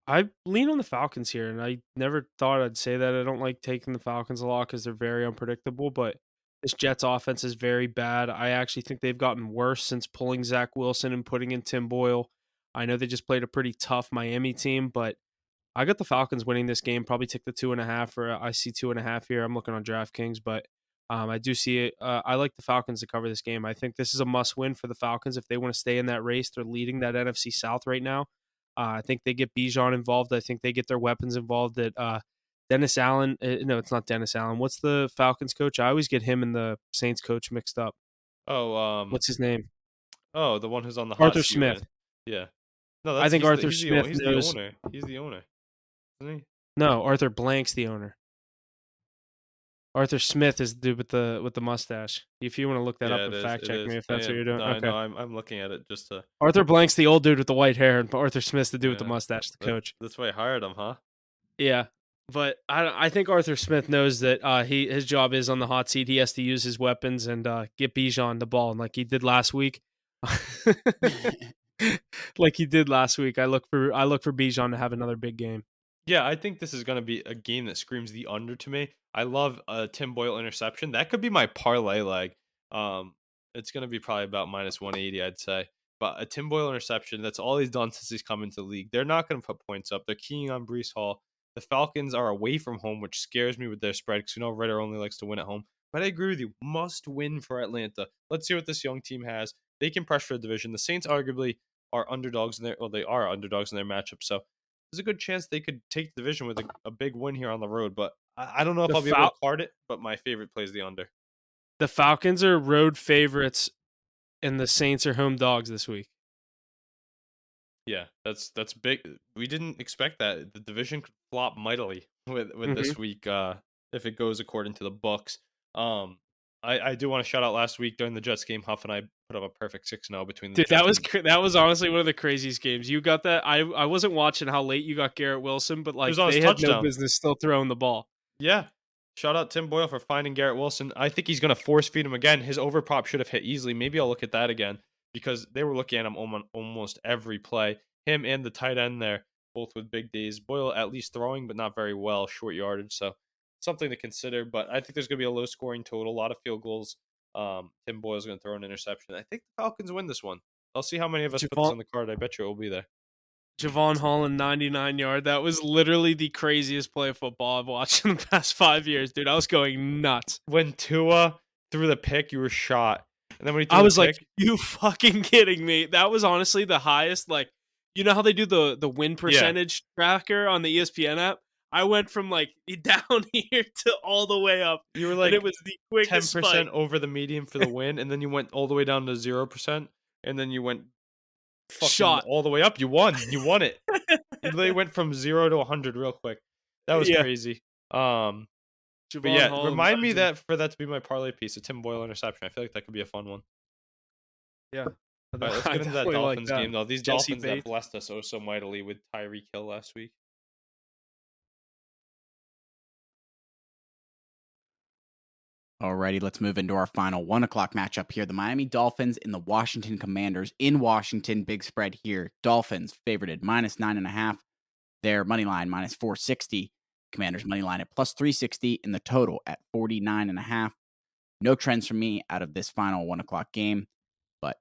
I lean on the Falcons here, and I never thought I'd say that. I don't like taking the Falcons a lot because they're very unpredictable, but this Jets offense is very bad. I actually think they've gotten worse since pulling Zach Wilson and putting in Tim Boyle. I know they just played a pretty tough Miami team, but I got the Falcons winning this game. Probably take the 2.5, or I see 2.5 here. I'm looking on DraftKings, but I do see it. I like the Falcons to cover this game. I think this is a must win for the Falcons if they want to stay in that race. They're leading that NFC South right now. I think they get Bijan involved. I think they get their weapons involved. That Dennis Allen. No, it's not Dennis Allen. What's the Falcons coach? I always get him and the Saints coach mixed up. Oh, What's his name? Oh, the one who's on the hot Arthur seat Smith. with- Yeah. No, I think Arthur he's Smith he's knows. the owner. He's the owner, isn't he? No, Arthur Blank's the owner. Arthur Smith is the dude with the mustache. If you want to look that up Yeah, and it is. fact It check is. me if that's what you're doing. No, I Okay. know. I'm looking at it just to. Arthur Blank's the old dude with the white hair, and Arthur Smith's the dude with the Yeah, mustache, the coach. That's why I hired him, huh? Yeah, but I think Arthur Smith knows that his job is on the hot seat. He has to use his weapons and get Bijan the ball, and like he did last week. Like he did last week. I look for Bijan to have another big game. Yeah, I think this is going to be a game that screams the under to me. I love a Tim Boyle interception. That could be my parlay leg. It's going to be probably about minus 180, I'd say. But a Tim Boyle interception, that's all he's done since he's come into the league. They're not going to put points up. They're keying on Brees Hall. The Falcons are away from home, which scares me with their spread because we know Ritter only likes to win at home. But I agree with you. Must win for Atlanta. Let's see what this young team has. They can pressure the division. The Saints arguably are underdogs in their they are underdogs in their matchup. So there's a good chance they could take the division with a big win here on the road. But I don't know if I'll be able to card it. But my favorite plays the under. The Falcons are road favorites, and the Saints are home dogs this week. Yeah, that's big. We didn't expect that. The division could flop mightily with this week if it goes according to the books. I do want to shout out last week during the Jets game. Huff and I put up a perfect 6-0 between the Dude, Jets. that was honestly one of the craziest games. You got that? I wasn't watching how late you got Garrett Wilson, but like they had no business still throwing the ball. Yeah. Shout out Tim Boyle for finding Garrett Wilson. I think he's going to force feed him again. His overprop should have hit easily. Maybe I'll look at that again because they were looking at him almost every play. Him and the tight end there, both with big days. Boyle at least throwing, but not very well, short yardage. So something to consider. But I think there's going to be a low scoring total, a lot of field goals. Tim Boyle's going to throw an interception. I think the Falcons win this one. I'll see how many of us put this on the card. I bet you it will be there. Javon Holland, 99-yard. That was literally the craziest play of football I've watched in the past 5 years, dude. I was going nuts. When Tua threw the pick, you were shot. And then when he threw I was the like, you fucking kidding me? That was honestly the highest, like, you know how they do the win percentage tracker on the ESPN app? I went from like down here to all the way up. You were like, and it was the quickest 10% spike. over the median for the win, and then you went all the way down to 0%, and then you went fucking shot all the way up. You won it. You literally went from 0 to 100 real quick. That was Yeah. crazy. But Javon yeah, Holland, remind me legend. that for that to be my parlay piece, a Tim Boyle interception. I feel like that could be a fun one. Yeah. All right, let's I get into that definitely like Dolphins that. game though. These Jesse Dolphins that Bates. blessed us oh so mightily with Tyreek Hill last week. Alrighty, let's move into our final 1 o'clock matchup here. The Miami Dolphins and the Washington Commanders in Washington. Big spread here. Dolphins favorited -9.5. Their money line -460. Commanders money line at +360 in the total at 49.5. No trends from me out of this final 1 o'clock game, but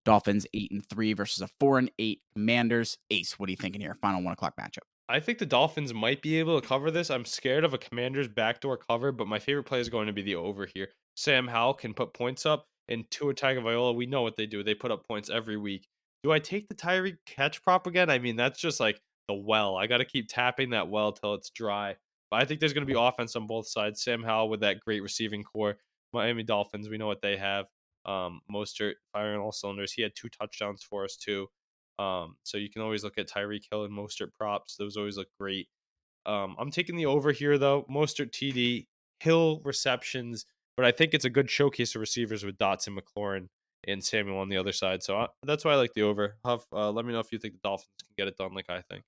Dolphins 8-3 versus a 4-8 Commanders. Ace, what are you thinking here? Final 1 o'clock matchup. I think the Dolphins might be able to cover this. I'm scared of a Commanders backdoor cover, but my favorite play is going to be the over here. Sam Howell can put points up, and Tua Tagovailoa, we know what they do. They put up points every week. Do I take the Tyreek catch prop again? I mean, that's just like the well. I got to keep tapping that well till it's dry. But I think there's going to be offense on both sides. Sam Howell with that great receiving core. Miami Dolphins, we know what they have. Mostert firing all cylinders. He had 2 touchdowns for us too. So you can always look at Tyreek Hill and Mostert props. Those always look great. I'm taking the over here though. Mostert TD, Hill receptions, but I think it's a good showcase of receivers with Dotson, McLaurin, and Samuel on the other side. So that's why I like the over. Huff, let me know if you think the Dolphins can get it done like I think.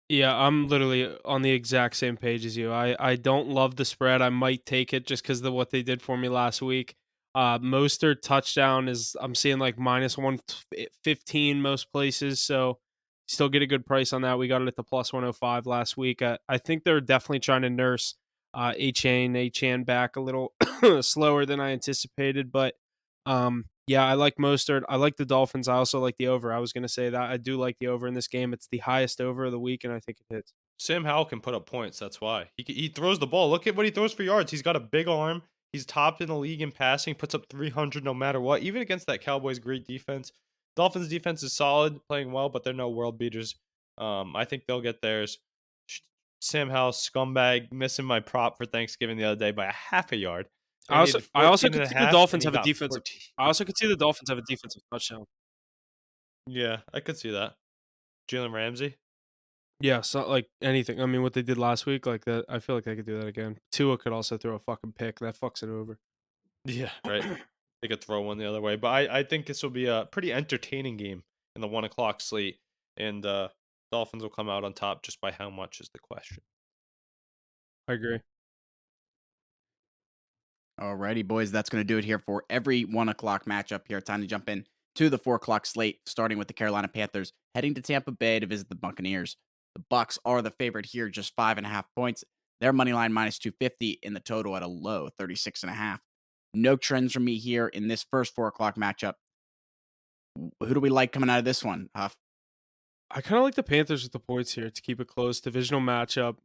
Yeah, I'm literally on the exact same page as you. I don't love the spread. I might take it just because of what they did for me last week. Mostert touchdown is I'm seeing like -115 most places, so still get a good price on that. We got it at the +105 last week. I think they're definitely trying to nurse Achan back a little slower than I anticipated, but yeah, I like Mostert. I like the Dolphins. I also like the over. I was going to say that I do like the over in this game. It's the highest over of the week, and I think it hits. Sam Howell can put up points. That's why he throws the ball. Look at what he throws for yards. He's got a big arm. He's topped in the league in passing. Puts up 300 no matter what. Even against that Cowboys great defense. Dolphins defense is solid, playing well, but they're no world beaters. I think they'll get theirs. Sam Howell, scumbag, missing my prop for Thanksgiving the other day by a half a yard. I They also needed I also 14 could and a see the half, and Dolphins he have a got defensive. 14. I also could see the Dolphins have a defensive touchdown. Yeah, I could see that. Jalen Ramsey. Yeah, so like anything. I mean, what they did last week, like that. I feel like they could do that again. Tua could also throw a fucking pick that fucks it over. Yeah, right. They could throw one the other way, but I think this will be a pretty entertaining game in the 1 o'clock slate, and Dolphins will come out on top. Just by how much is the question. I agree. Alrighty, boys, that's going to do it here for every 1 o'clock matchup here. Time to jump in to the 4 o'clock slate, starting with the Carolina Panthers, heading to Tampa Bay to visit the Buccaneers. The Bucks are the favorite here, just 5.5 points. Their money line -250 in the total at a low 36.5. No trends from me here in this first 4 o'clock matchup. Who do we like coming out of this one, Huff? I kind of like the Panthers with the points here to keep it close. Divisional matchup.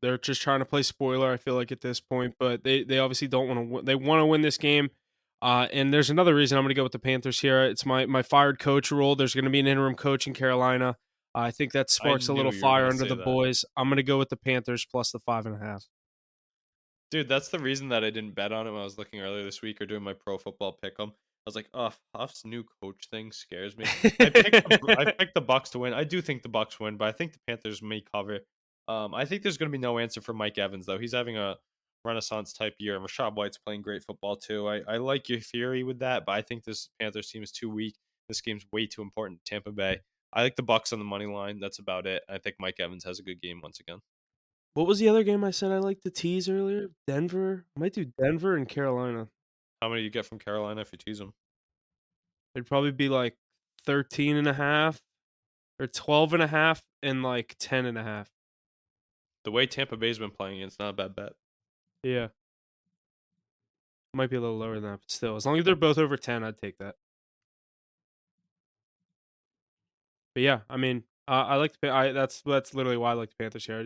They're just trying to play spoiler. I feel like at this point, but they obviously don't want to. They want to win this game. And there's another reason I'm going to go with the Panthers here. It's my fired coach rule. There's going to be an interim coach in Carolina. I think that I sparks a knew little you were fire gonna under say the that. boys. I'm going to go with the Panthers plus the 5.5. Dude, that's the reason that I didn't bet on it when I was looking earlier this week or doing my pro football pick'em. I was like, oh, Huff's new coach thing scares me. I picked the Bucks to win. I do think the Bucks win, but I think the Panthers may cover. I think there's going to be no answer for Mike Evans though. He's having a renaissance type year, and Rashad White's playing great football too. I like your theory with that, but I think this Panthers team is too weak. This game's way too important to Tampa Bay. I like the Bucks on the money line. That's about it. I think Mike Evans has a good game once again. What was the other game I said I liked to tease earlier? Denver. I might do Denver and Carolina. How many you get from Carolina if you tease them? It'd probably be like 13.5 or 12.5 and like 10.5. The way Tampa Bay's been playing, it's not a bad bet. Yeah. Might be a little lower than that, but still, as long as they're both over 10, I'd take that. But yeah, I mean, I like the that's literally why I like the Panthers here.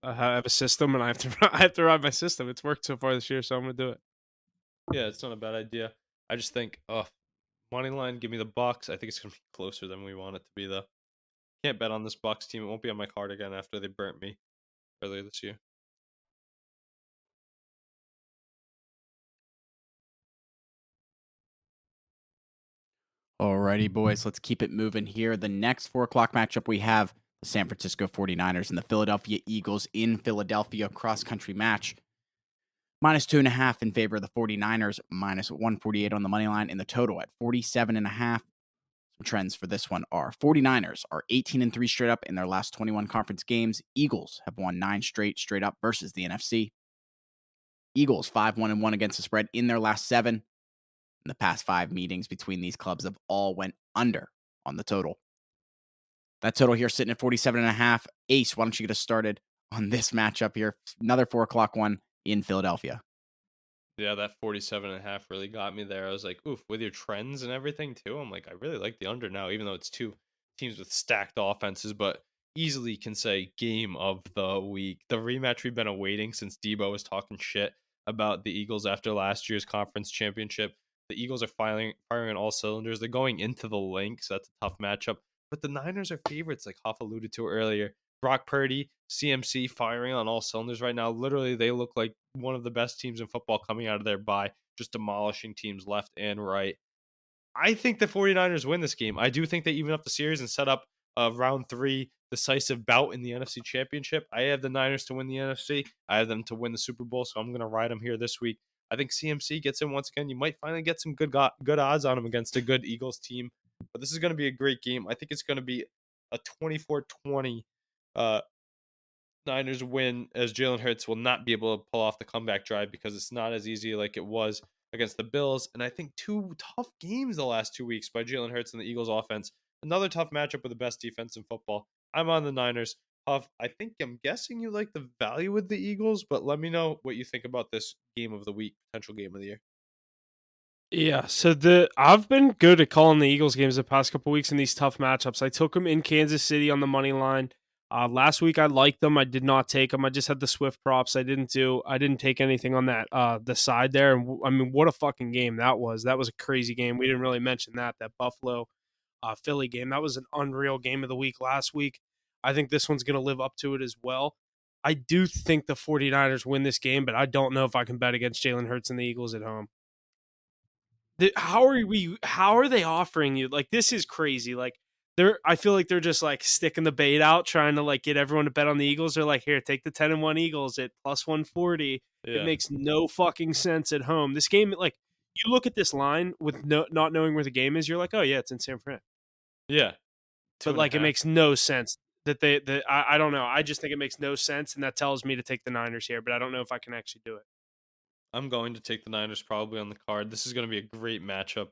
I have a system, and I have to I have to ride my system. It's worked so far this year, so I'm gonna do it. Yeah, it's not a bad idea. I just think, money line, give me the Bucks. I think it's gonna be closer than we want it to be, though. Can't bet on this Bucks team. It won't be on my card again after they burnt me earlier this year. Alrighty, boys, let's keep it moving here. The next 4 o'clock matchup we have The San Francisco 49ers and the Philadelphia Eagles in Philadelphia cross-country match. -2.5 in favor of the 49ers, -148 on the money line, and the total at 47.5. Some trends for this one are 49ers are 18-3 straight up in their last 21 conference games. Eagles have won 9 straight up versus the NFC. Eagles 5-1-1 against the spread in their last 7. And the past 5 meetings between these clubs have all went under on the total. That total here sitting at 47.5. Ace, why don't you get us started on this matchup here? Another 4 o'clock one in Philadelphia. Yeah, that 47.5 really got me there. I was like, oof, with your trends and everything too. I'm like, I really like the under now, even though it's two teams with stacked offenses, but easily can say game of the week. The rematch we've been awaiting since Debo was talking shit about the Eagles after last year's conference championship. The Eagles are firing on all cylinders. They're going into the link, so that's a tough matchup. But the Niners are favorites, like Hoff alluded to earlier. Brock Purdy, CMC firing on all cylinders right now. Literally, they look like one of the best teams in football coming out of their bye, just demolishing teams left and right. I think the 49ers win this game. I do think they even up the series and set up a round 3 decisive bout in the NFC Championship. I have the Niners to win the NFC. I have them to win the Super Bowl, so I'm going to ride them here this week. I think CMC gets in once again. You might finally get some good odds on him against a good Eagles team. But this is going to be a great game. I think it's going to be a 24-20 uh, Niners win, as Jalen Hurts will not be able to pull off the comeback drive because it's not as easy like it was against the Bills. And I think 2 tough games the last 2 weeks by Jalen Hurts and the Eagles offense. Another tough matchup with the best defense in football. I'm on the Niners. Huff, I'm guessing you like the value with the Eagles, but let me know what you think about this game of the week, potential game of the year. Yeah, so I've been good at calling the Eagles games the past couple weeks in these tough matchups. I took them in Kansas City on the money line. Last week I liked them. I did not take them. I just had the Swift props. I didn't take anything on that the side there. And I mean, what a fucking game that was. That was a crazy game. We didn't really mention that Buffalo Philly game. That was an unreal game of the week last week. I think this one's going to live up to it as well. I do think the 49ers win this game, but I don't know if I can bet against Jalen Hurts and the Eagles at home. How are they offering you? Like, this is crazy. Like, I feel like they're just like sticking the bait out, trying to like get everyone to bet on the Eagles. They're like, here, take the 10-1 Eagles at plus 140. It Yeah. makes no fucking sense at home. This game, like, you look at this line with not knowing where the game is, you're like, oh yeah, it's in San Fran. Yeah. But like, it makes no sense that I don't know. I just think it makes no sense, and that tells me to take the Niners here. But I don't know if I can actually do it. I'm going to take the Niners probably on the card. This is going to be a great matchup.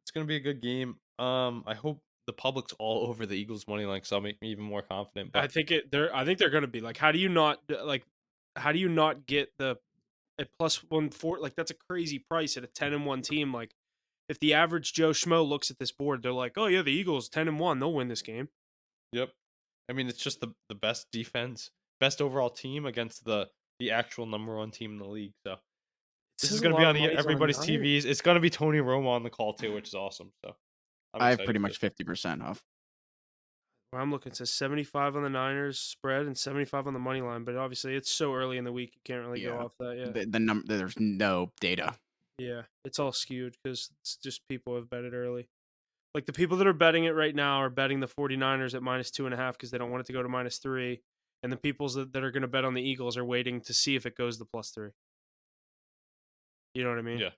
It's going to be a good game. I hope the public's all over the Eagles money line, so that'll make me even more confident. But I think they're going to be like, how do you not get the at plus 140? Like, that's a crazy price at a 10-1 team. Like, if the average Joe Schmo looks at this board, they're like, oh yeah, the Eagles 10-1, they'll win this game. Yep. I mean, it's just the best defense, best overall team against the actual number 1 team in the league. So this is going to be on everybody's TVs. It's going to be Tony Romo on the call too, which is awesome. So I have pretty much 50% off. Well, I'm looking to 75 on the Niners spread and 75 on the money line, but obviously it's so early in the week you can't really go off that yet. The number, there's no data. Yeah, it's all skewed because it's just people have bet it early. Like, the people that are betting it right now are betting the 49ers at -2.5 because they don't want it to go to -3. And the people that are going to bet on the Eagles are waiting to see if it goes to +3. You know what I mean? Yeah.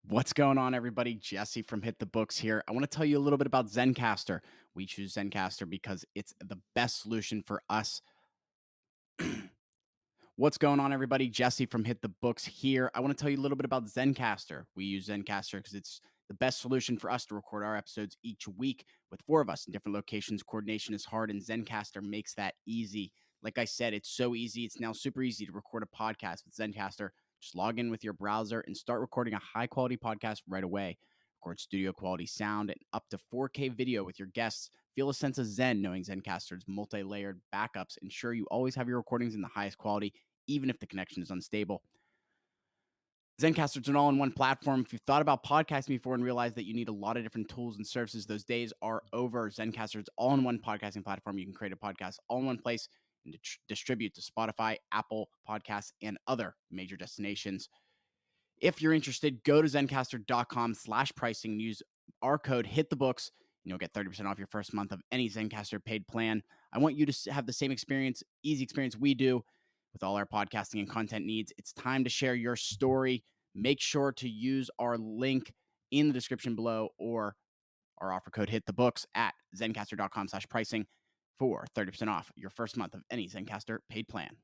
What's going on, everybody? Jesse from Hit the Books here. I want to tell you a little bit about Zencastr. We choose Zencastr because it's the best solution for us. What's going on, everybody? Jesse from Hit the Books here. I want to tell you a little bit about Zencastr. We use Zencastr because it's the best solution for us to record our episodes each week with 4 of us in different locations. Coordination is hard, and Zencastr makes that easy. Like I said, it's so easy. It's now super easy to record a podcast with Zencastr. Just log in with your browser and start recording a high-quality podcast right away. Record studio-quality sound and up to 4K video with your guests. Feel a sense of zen knowing Zencastr's multi-layered backups ensure you always have your recordings in the highest quality, even if the connection is unstable. Zencastr is an all-in-one platform. If you've thought about podcasting before and realized that you need a lot of different tools and services, those days are over. Zencastr is all-in-one podcasting platform. You can create a podcast all in one place and distribute to Spotify, Apple Podcasts, and other major destinations. If you're interested, go to zencastr.com/pricing and use our code HITTHEBOOKS and you'll get 30% off your first month of any Zencastr paid plan. I want you to have the same experience, easy experience we do with all our podcasting and content needs. It's time to share your story. Make sure to use our link in the description below or our offer code hit the books at zencastr.com/pricing for 30% off your first month of any Zencastr paid plan.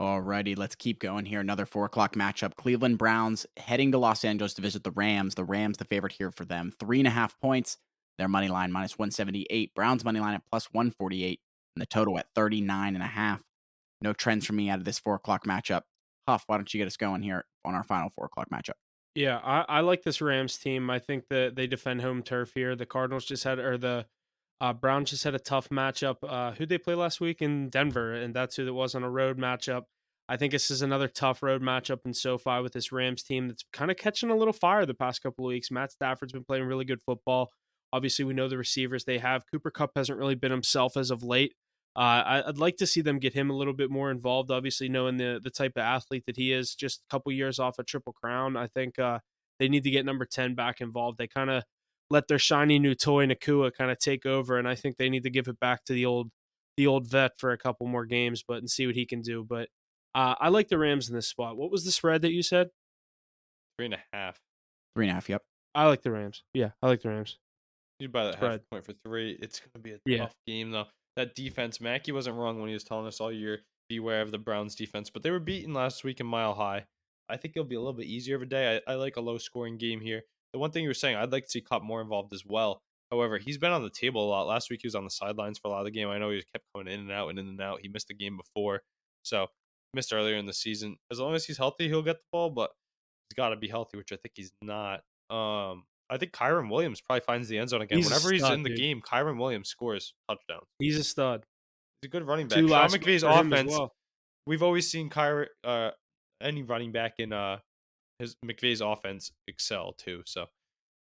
Alrighty, let's keep going here. Another 4:00 matchup. Cleveland Browns heading to Los Angeles to visit the Rams. The Rams, the favorite here for them. 3.5 points. Their money line -178. Browns money line at +148. And the total at 39.5. No trends for me out of this 4:00 matchup. Huff, why don't you get us going here on our final 4:00 matchup? Yeah, I like this Rams team. I think that they defend home turf here. The Cardinals just had, or the Browns just had a tough matchup. Who'd they play last week in Denver? And that's who that was on a road matchup. I think this is another tough road matchup in SoFi with this Rams team that's kind of catching a little fire the past couple of weeks. Matt Stafford's been playing really good football. Obviously, we know the receivers they have. Cooper Kupp hasn't really been himself as of late. I'd like to see them get him a little bit more involved. Obviously, knowing the type of athlete that he is, just a couple years off a Triple Crown. I think they need to get number 10 back involved. They kind of let their shiny new toy Nakua kind of take over, and I think they need to give it back to the old vet for a couple more games, but and see what he can do. But I like the Rams in this spot. What was the spread that you said? 3.5. 3.5, yep. I like the Rams. Yeah, I like the Rams. You buy that Spread. half point for 3. It's going to be a Yeah. tough game, though. That defense, Mackey wasn't wrong when he was telling us all year, beware of the Browns defense, but they were beaten last week in Mile High. I think it'll be a little bit easier of a day. I like a low-scoring game here. The one thing you were saying, I'd like to see Kupp more involved as well. However, he's been on the table a lot. Last week, he was on the sidelines for a lot of the game. I know he kept going in and out and in and out. He missed the game before, so missed earlier in the season. As long as he's healthy, he'll get the ball, but he's got to be healthy, which I think he's not. I think Kyron Williams probably finds the end zone again. He's a Whenever he's stud, in the dude. game, Kyron Williams scores touchdowns. He's a stud. He's a good running back. 2 Sean last week McVay's for him as offense, well. we've always seen any running back in his McVay's offense excel too. So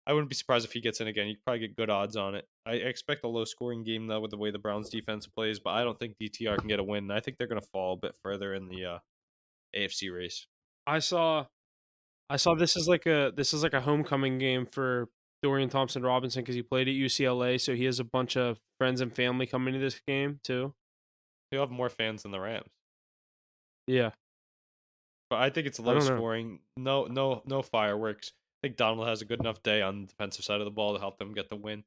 I wouldn't be surprised if he gets in again. You probably get good odds on it. I expect a low scoring game though with the way the Browns defense plays, but I don't think DTR can get a win. I think they're going to fall a bit further in the AFC race. I saw this is like a homecoming game for Dorian Thompson-Robinson because he played at UCLA, so he has a bunch of friends and family coming to this game too. He'll have more fans than the Rams. Yeah. But I think it's low scoring. No fireworks. I think Donald has a good enough day on the defensive side of the ball to help them get the win.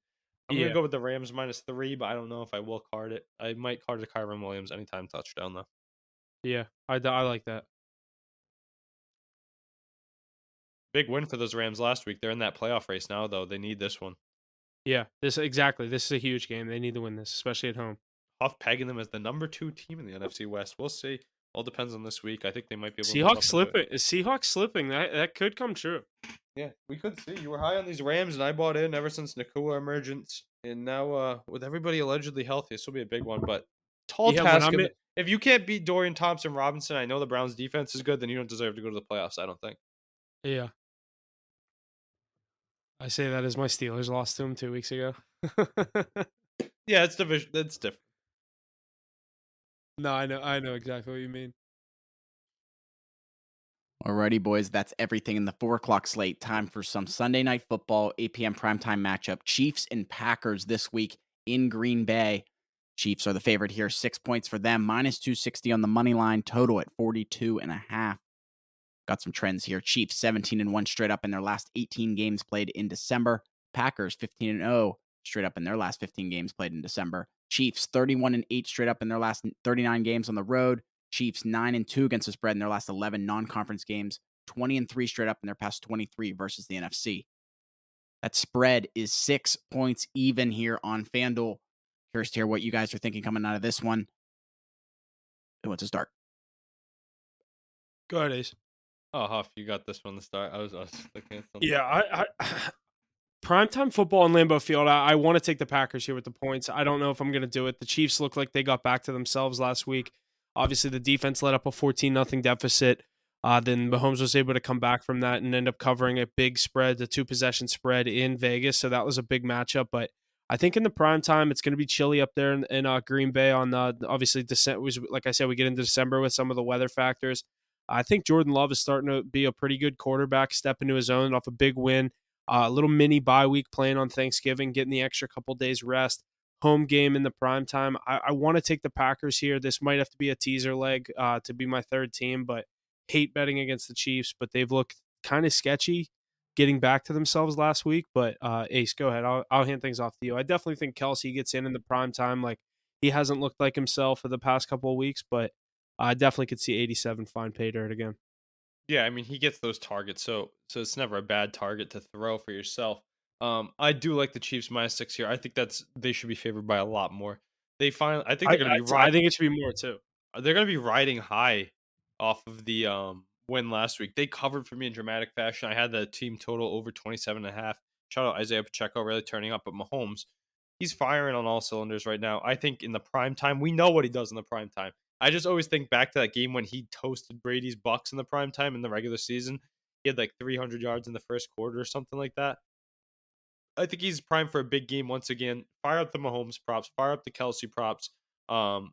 I'm going to go with the Rams -3, but I don't know if I will card it. I might card a Kyron Williams anytime touchdown, though. Yeah, I like that. Big win for those Rams last week. They're in that playoff race now, though. They need this one. Yeah, this is a huge game. They need to win this, especially at home. Huff pegging them as the number 2 team in the NFC West. We'll see. All depends on this week. I think they might be able to. Seahawks slipping. Is Seahawks slipping? That could come true. Yeah, we could see. You were high on these Rams, and I bought in ever since Nakua emergence. And now, with everybody allegedly healthy, this will be a big one. But tall task. If you can't beat Dorian Thompson-Robinson, I know the Browns' defense is good, then you don't deserve to go to the playoffs, I don't think. Yeah. I say that as my Steelers lost to him 2 weeks ago. Yeah, it's division. It's different. No, I know exactly what you mean. Alrighty, boys, that's everything in the 4:00 slate. Time for some Sunday night football, 8 p.m. primetime matchup. Chiefs and Packers this week in Green Bay. Chiefs are the favorite here. 6 points for them, -260 on the money line, total at 42.5. Got some trends here. Chiefs 17-1 straight up in their last 18 games played in December. Packers 15-0 straight up in their last 15 games played in December. Chiefs 31-8 straight up in their last 39 games on the road. Chiefs 9-2 against the spread in their last 11 non-conference games. 20-3 straight up in their past 23 versus the NFC. That spread is 6 points even here on FanDuel. Curious to hear what you guys are thinking coming out of this one. Who wants to start? Go ahead, Ace. Oh, Huff, you got this one to start. I was looking at something. Yeah, I primetime football in Lambeau Field. I want to take the Packers here with the points. I don't know if I'm going to do it. The Chiefs look like they got back to themselves last week. Obviously, the defense let up a 14-0 deficit. Then Mahomes was able to come back from that and end up covering a big spread, the 2-possession spread in Vegas. So that was a big matchup. But I think in the prime time, it's going to be chilly up there in Green Bay. On obviously, like I said, we get into December with some of the weather factors. I think Jordan Love is starting to be a pretty good quarterback, step into his own off a big win. A little mini bye week playing on Thanksgiving, getting the extra couple days rest. Home game in the prime time. I want to take the Packers here. This might have to be a teaser leg to be my third team, but hate betting against the Chiefs. But they've looked kind of sketchy getting back to themselves last week. But Ace, go ahead. I'll hand things off to you. I definitely think Kelsey gets in the prime time. Like he hasn't looked like himself for the past couple of weeks, but I definitely could see 87 find pay dirt again. Yeah, I mean, he gets those targets, so it's never a bad target to throw for yourself. I do like the Chiefs -6 here. I think they should be favored by a lot more. I think they're going to be I think it should be more too. they're going to be riding high off of the win last week. They covered for me in dramatic fashion. I had the team total over 27.5. Shout out Isaiah Pacheco really turning up, but Mahomes, he's firing on all cylinders right now. I think in the prime time, we know what he does in the prime time. I just always think back to that game when he toasted Brady's Bucks in the prime time in the regular season. He had like 300 yards in the first quarter or something like that. I think he's primed for a big game once again. Fire up the Mahomes props, fire up the Kelsey props. Um,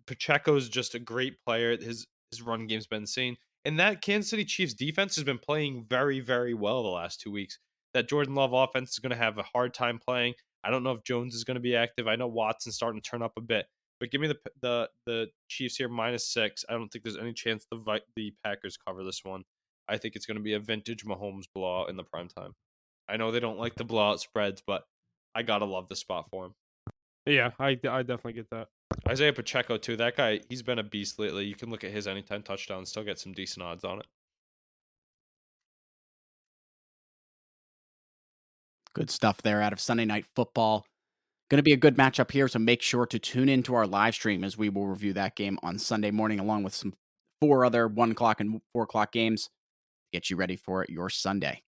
Pacheco's just a great player. His run game's been insane. And that Kansas City Chiefs defense has been playing very, very well the last 2 weeks. That Jordan Love offense is going to have a hard time playing. I don't know if Jones is going to be active. I know Watson's starting to turn up a bit. But give me the Chiefs here -6. I don't think there's any chance the Packers cover this one. I think it's going to be a vintage Mahomes blowout in the prime time. I know they don't like the blowout spreads, but I gotta love the spot for him. Yeah, I definitely get that. Isaiah Pacheco too. That guy, he's been a beast lately. You can look at his anytime touchdown and still get some decent odds on it. Good stuff there out of Sunday Night Football. Going to be a good matchup here, so make sure to tune into our live stream as we will review that game on Sunday morning, along with some 4 other 1 o'clock and 4 o'clock games to get you ready for your Sunday.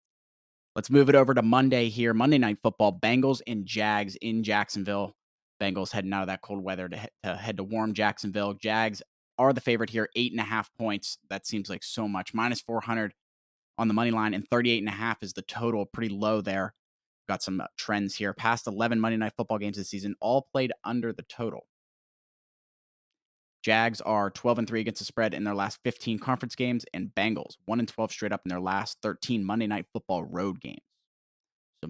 Let's move it over to Monday here. Monday Night Football, Bengals and Jags in Jacksonville. Bengals heading out of that cold weather to head to warm Jacksonville. Jags are the favorite here, 8.5 points. That seems like so much. -400 on the money line, and 38.5 is the total. Pretty low there. Got some trends here. Past 11 Monday Night Football games this season, all played under the total. Jags are 12-3 against the spread in their last 15 conference games, and Bengals 1-12 straight up in their last 13 Monday Night Football road games.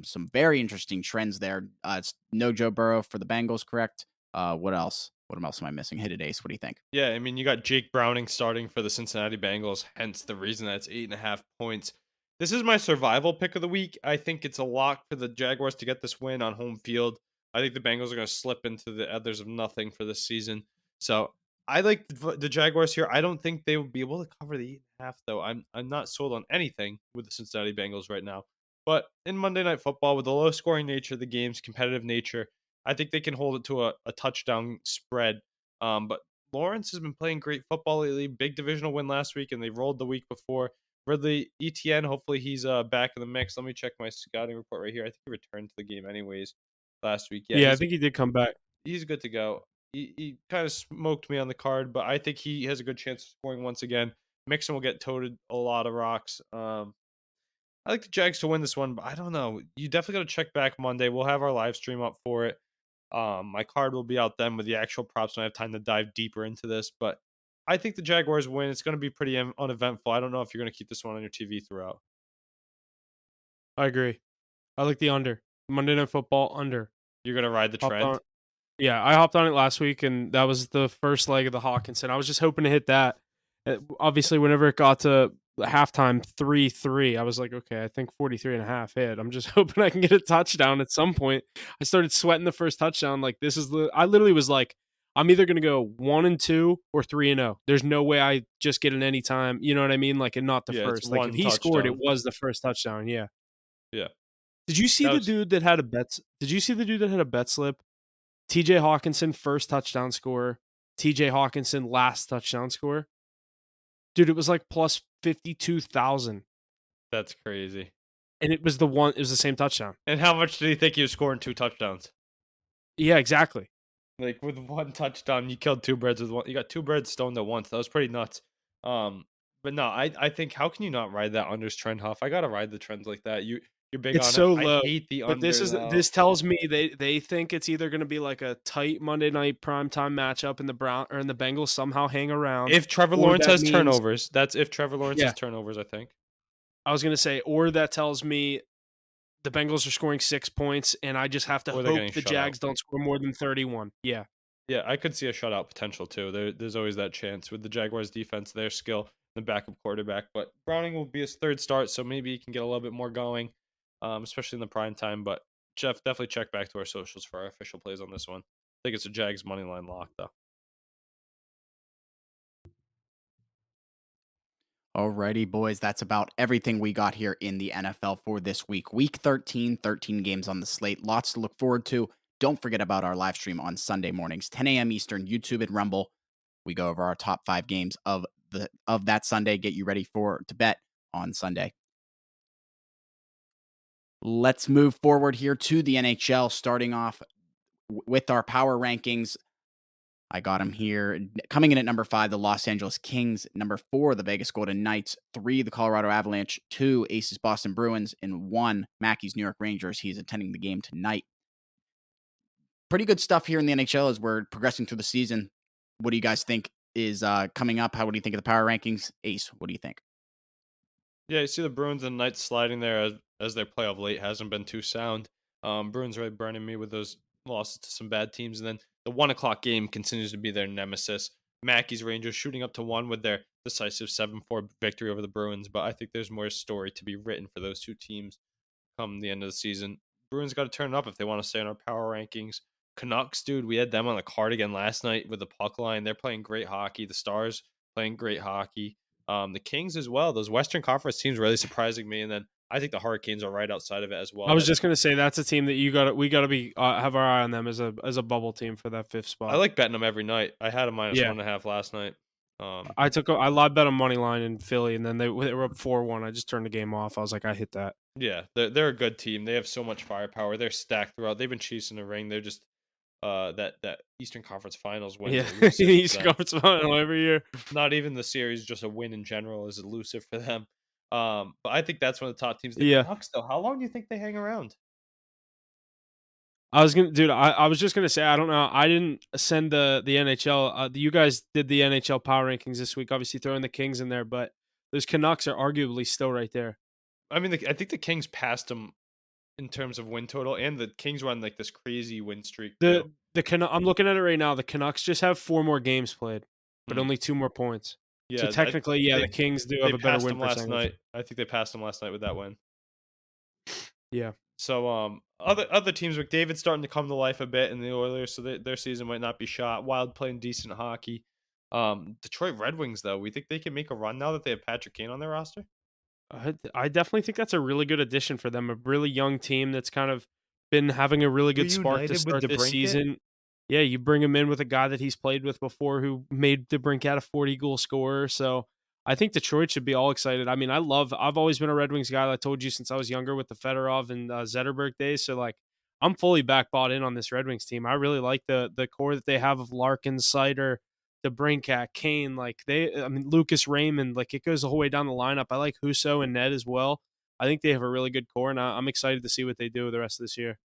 Some very interesting trends there. It's no Joe Burrow for the Bengals, correct? What else? What else am I missing? Hit it, Ace. What do you think? Yeah, I mean, you got Jake Browning starting for the Cincinnati Bengals, hence the reason that's 8.5 points. This is my survival pick of the week. I think it's a lock for the Jaguars to get this win on home field. I think the Bengals are going to slip into the others of nothing for this season. So I like the Jaguars here. I don't think they will be able to cover the 8.5, though. I'm not sold on anything with the Cincinnati Bengals right now. But in Monday Night Football, with the low scoring nature of the game's competitive nature, I think they can hold it to a touchdown spread. But Lawrence has been playing great football lately. Big divisional win last week, and they rolled the week before. Ridley Etienne, hopefully he's back in the mix. Let me check my scouting report right here. I think he returned to the game anyways last week. Yeah, I think he did come back. He's good to go. He kind of smoked me on the card, but I think he has a good chance of scoring once again. Mixon will get toted a lot of rocks. I like the Jags to win this one, but I don't know. You definitely got to check back Monday. We'll have our live stream up for it. My card will be out then with the actual props when I have time to dive deeper into this. But I think the Jaguars win. It's going to be pretty uneventful. I don't know if you're going to keep this one on your TV throughout. I agree. I like the under. Monday Night Football under. You're going to ride the trend? Yeah, I hopped on it last week, and that was the first leg of the Hawkinson. I was just hoping to hit that. Obviously, whenever it got to halftime 3-3, I was like, okay, I think 43.5 hit. I'm just hoping I can get a touchdown at some point. I started sweating the first touchdown. Like, I literally was like, I'm either going to go 1-2 or 3-0. There's no way I just get an anytime, you know what I mean? Like, and not the first. Like, if he scored, it was the first touchdown. Yeah. Yeah. Did you see the dude that had a bet? Did you see the dude that had a bet slip? TJ Hawkinson, first touchdown scorer. TJ Hawkinson, last touchdown scorer. Dude, it was like plus 52,000. That's crazy. And it was the same touchdown. And how much did he think he was scoring 2 touchdowns? Yeah, exactly. Like with 1 touchdown, you killed 2 birds with one. You got 2 birds stoned at once. That was pretty nuts. But no, I think how can you not ride that unders trend, Huff? I gotta ride the trends like that. You're big It's on it. so I low. hate the But under though. this tells me they think it's either gonna be like a tight Monday night primetime matchup and the Bengals somehow hang around, If Trevor or Lawrence that has means turnovers, that's if Trevor Lawrence yeah, has turnovers, I think. I was gonna say, or that tells me the Bengals are scoring 6 points, and I just have to Or they're getting hope the shut out. Jags don't score more than 31. Yeah. Yeah, I could see a shutout potential too. There's always that chance with the Jaguars defense, their skill, the backup quarterback. But Browning will be his third start, so maybe he can get a little bit more going, especially in the prime time. But Jeff, definitely check back to our socials for our official plays on this one. I think it's a Jags money line lock though. Alrighty, boys, that's about everything we got here in the NFL for this week. Week 13, 13 games on the slate. Lots to look forward to. Don't forget about our live stream on Sunday mornings, 10 a.m. Eastern, YouTube and Rumble. We go over our top 5 games of that Sunday. Get you ready to bet on Sunday. Let's move forward here to the NHL, starting off with our power rankings. I got him here. Coming in at number 5, the Los Angeles Kings. Number 4, the Vegas Golden Knights. 3, the Colorado Avalanche. 2, Aces Boston Bruins. And 1, Mackey's New York Rangers. He's attending the game tonight. Pretty good stuff here in the NHL as we're progressing through the season. What do you guys think is coming up? What do you think of the power rankings? Ace, what do you think? Yeah, you see the Bruins and Knights sliding there as their play of late hasn't been too sound. Bruins really burning me with those losses to some bad teams, and then the 1 o'clock game continues to be their nemesis. Mackey's Rangers shooting up to 1 with their decisive 7-4 victory over the Bruins, but I think there's more story to be written for those two teams come the end of the season. Bruins got to turn it up if they want to stay in our power rankings. Canucks, dude, we had them on the card again last night with the puck line. They're playing great hockey. The Stars playing great hockey. The Kings as well. Those Western Conference teams really surprising me. And then I think the Hurricanes are right outside of it as well. I was just gonna say that's a team that we gotta be have our eye on them as a bubble team for that 5th I spot. like betting them every night. I had a minus Yeah. 1.5 last night. I live bet on money line in Philly, and then they were up 4-1. I just turned the game off. I was like, I hit that. Yeah, they're a good team. They have so much firepower. They're stacked throughout. They've been chasing the ring. They're just that Eastern Conference Finals win Yeah, is elusive he's for them. going final every year. Not even the series, just a win in general is elusive for them. But I think that's one of the top teams. The Yeah. Canucks, though, how long do you think they hang around? I was gonna, dude. I was just gonna say I don't know. I didn't send the NHL. You guys did the NHL power rankings this week. Obviously throwing the Kings in there, but those Canucks are arguably still right there. I mean, I think the Kings passed them in terms of win total, and the Kings run like this crazy win streak too. I'm looking at it right now. The Canucks just have 4 more games played, but Mm. only 2 more points. So Yeah, technically, yeah, the Kings do have they a better passed win them last percentage. night. I think they passed them last night with that win. Yeah. So other teams, McDavid's starting to come to life a bit in the Oilers, so their season might not be shot. Wild playing decent hockey. Detroit Red Wings, though, we think they can make a run now that they have Patrick Kane on their roster. I definitely think that's a really good addition for them. A really young team that's kind of been having a really good spark to Reunited with start this DeBrincat? season. Yeah, you bring him in with a guy that he's played with before who made DeBrincat a 40-goal scorer. So I think Detroit should be all excited. I mean, I've always been a Red Wings guy. I told you since I was younger with the Fedorov and Zetterberg days. So like, I'm fully back bought in on this Red Wings team. I really like the core that they have of Larkin, Sider, DeBrincat, Kane. I mean, Lucas Raymond. Like it goes the whole way down the lineup. I like Husso and Ned as well. I think they have a really good core, and I'm excited to see what they do the rest of this year.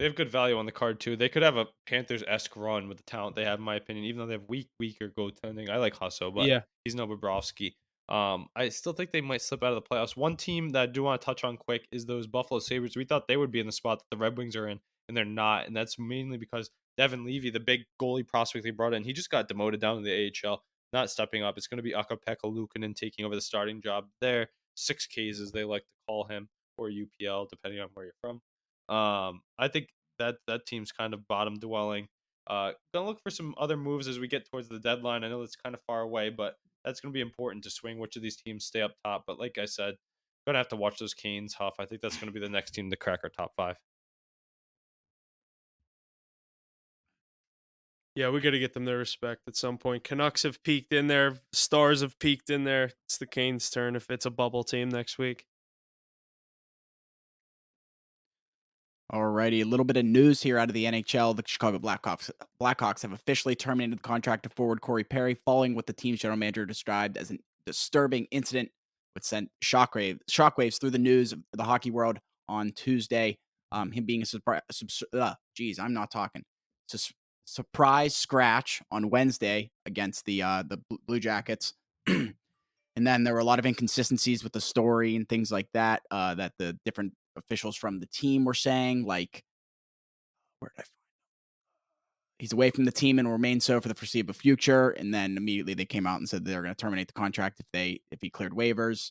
They have good value on the card too. They could have a Panthers-esque run with the talent they have, in my opinion. Even though they have weaker goaltending, I like Husso, but Yeah, he's no Bobrovsky. I still think they might slip out of the playoffs. One team that I do want to touch on quick is those Buffalo Sabres. We thought they would be in the spot that the Red Wings are in, and they're not. And that's mainly because Devin Levy, the big goalie prospect they brought in, he just got demoted down to the AHL, not stepping up. It's going to be Akapeka Luukkonen taking over the starting job there. 6Ks, as they like to call him, or UPL, depending on where you're from. I think that team's kind of bottom dwelling. Gonna look for some other moves as we get towards the deadline. I know it's kind of far away, but that's gonna be important to swing which of these teams stay up top. But like I said, gonna have to watch those Canes huff. I think that's gonna be the next team to crack our top 5. yeah, we got to get them their respect at some point. Canucks have peaked in there. Stars have peaked in there. It's the Canes' turn if it's a bubble team next week. Alrighty, a little bit of news here out of the NHL. The Chicago Blackhawks have officially terminated the contract of forward Corey Perry, following what the team's general manager described as a disturbing incident which sent shockwaves through the news of the hockey world. on Tuesday. Him being a surprise. I'm not talking. Surprise scratch on Wednesday against the Blue Jackets. And then there were a lot of inconsistencies with the story and things like that that the different officials from the team were saying. Like, where did I find? He's away from the team and will remain so for the foreseeable future. And then immediately they came out and said they're going to terminate the contract if he cleared waivers.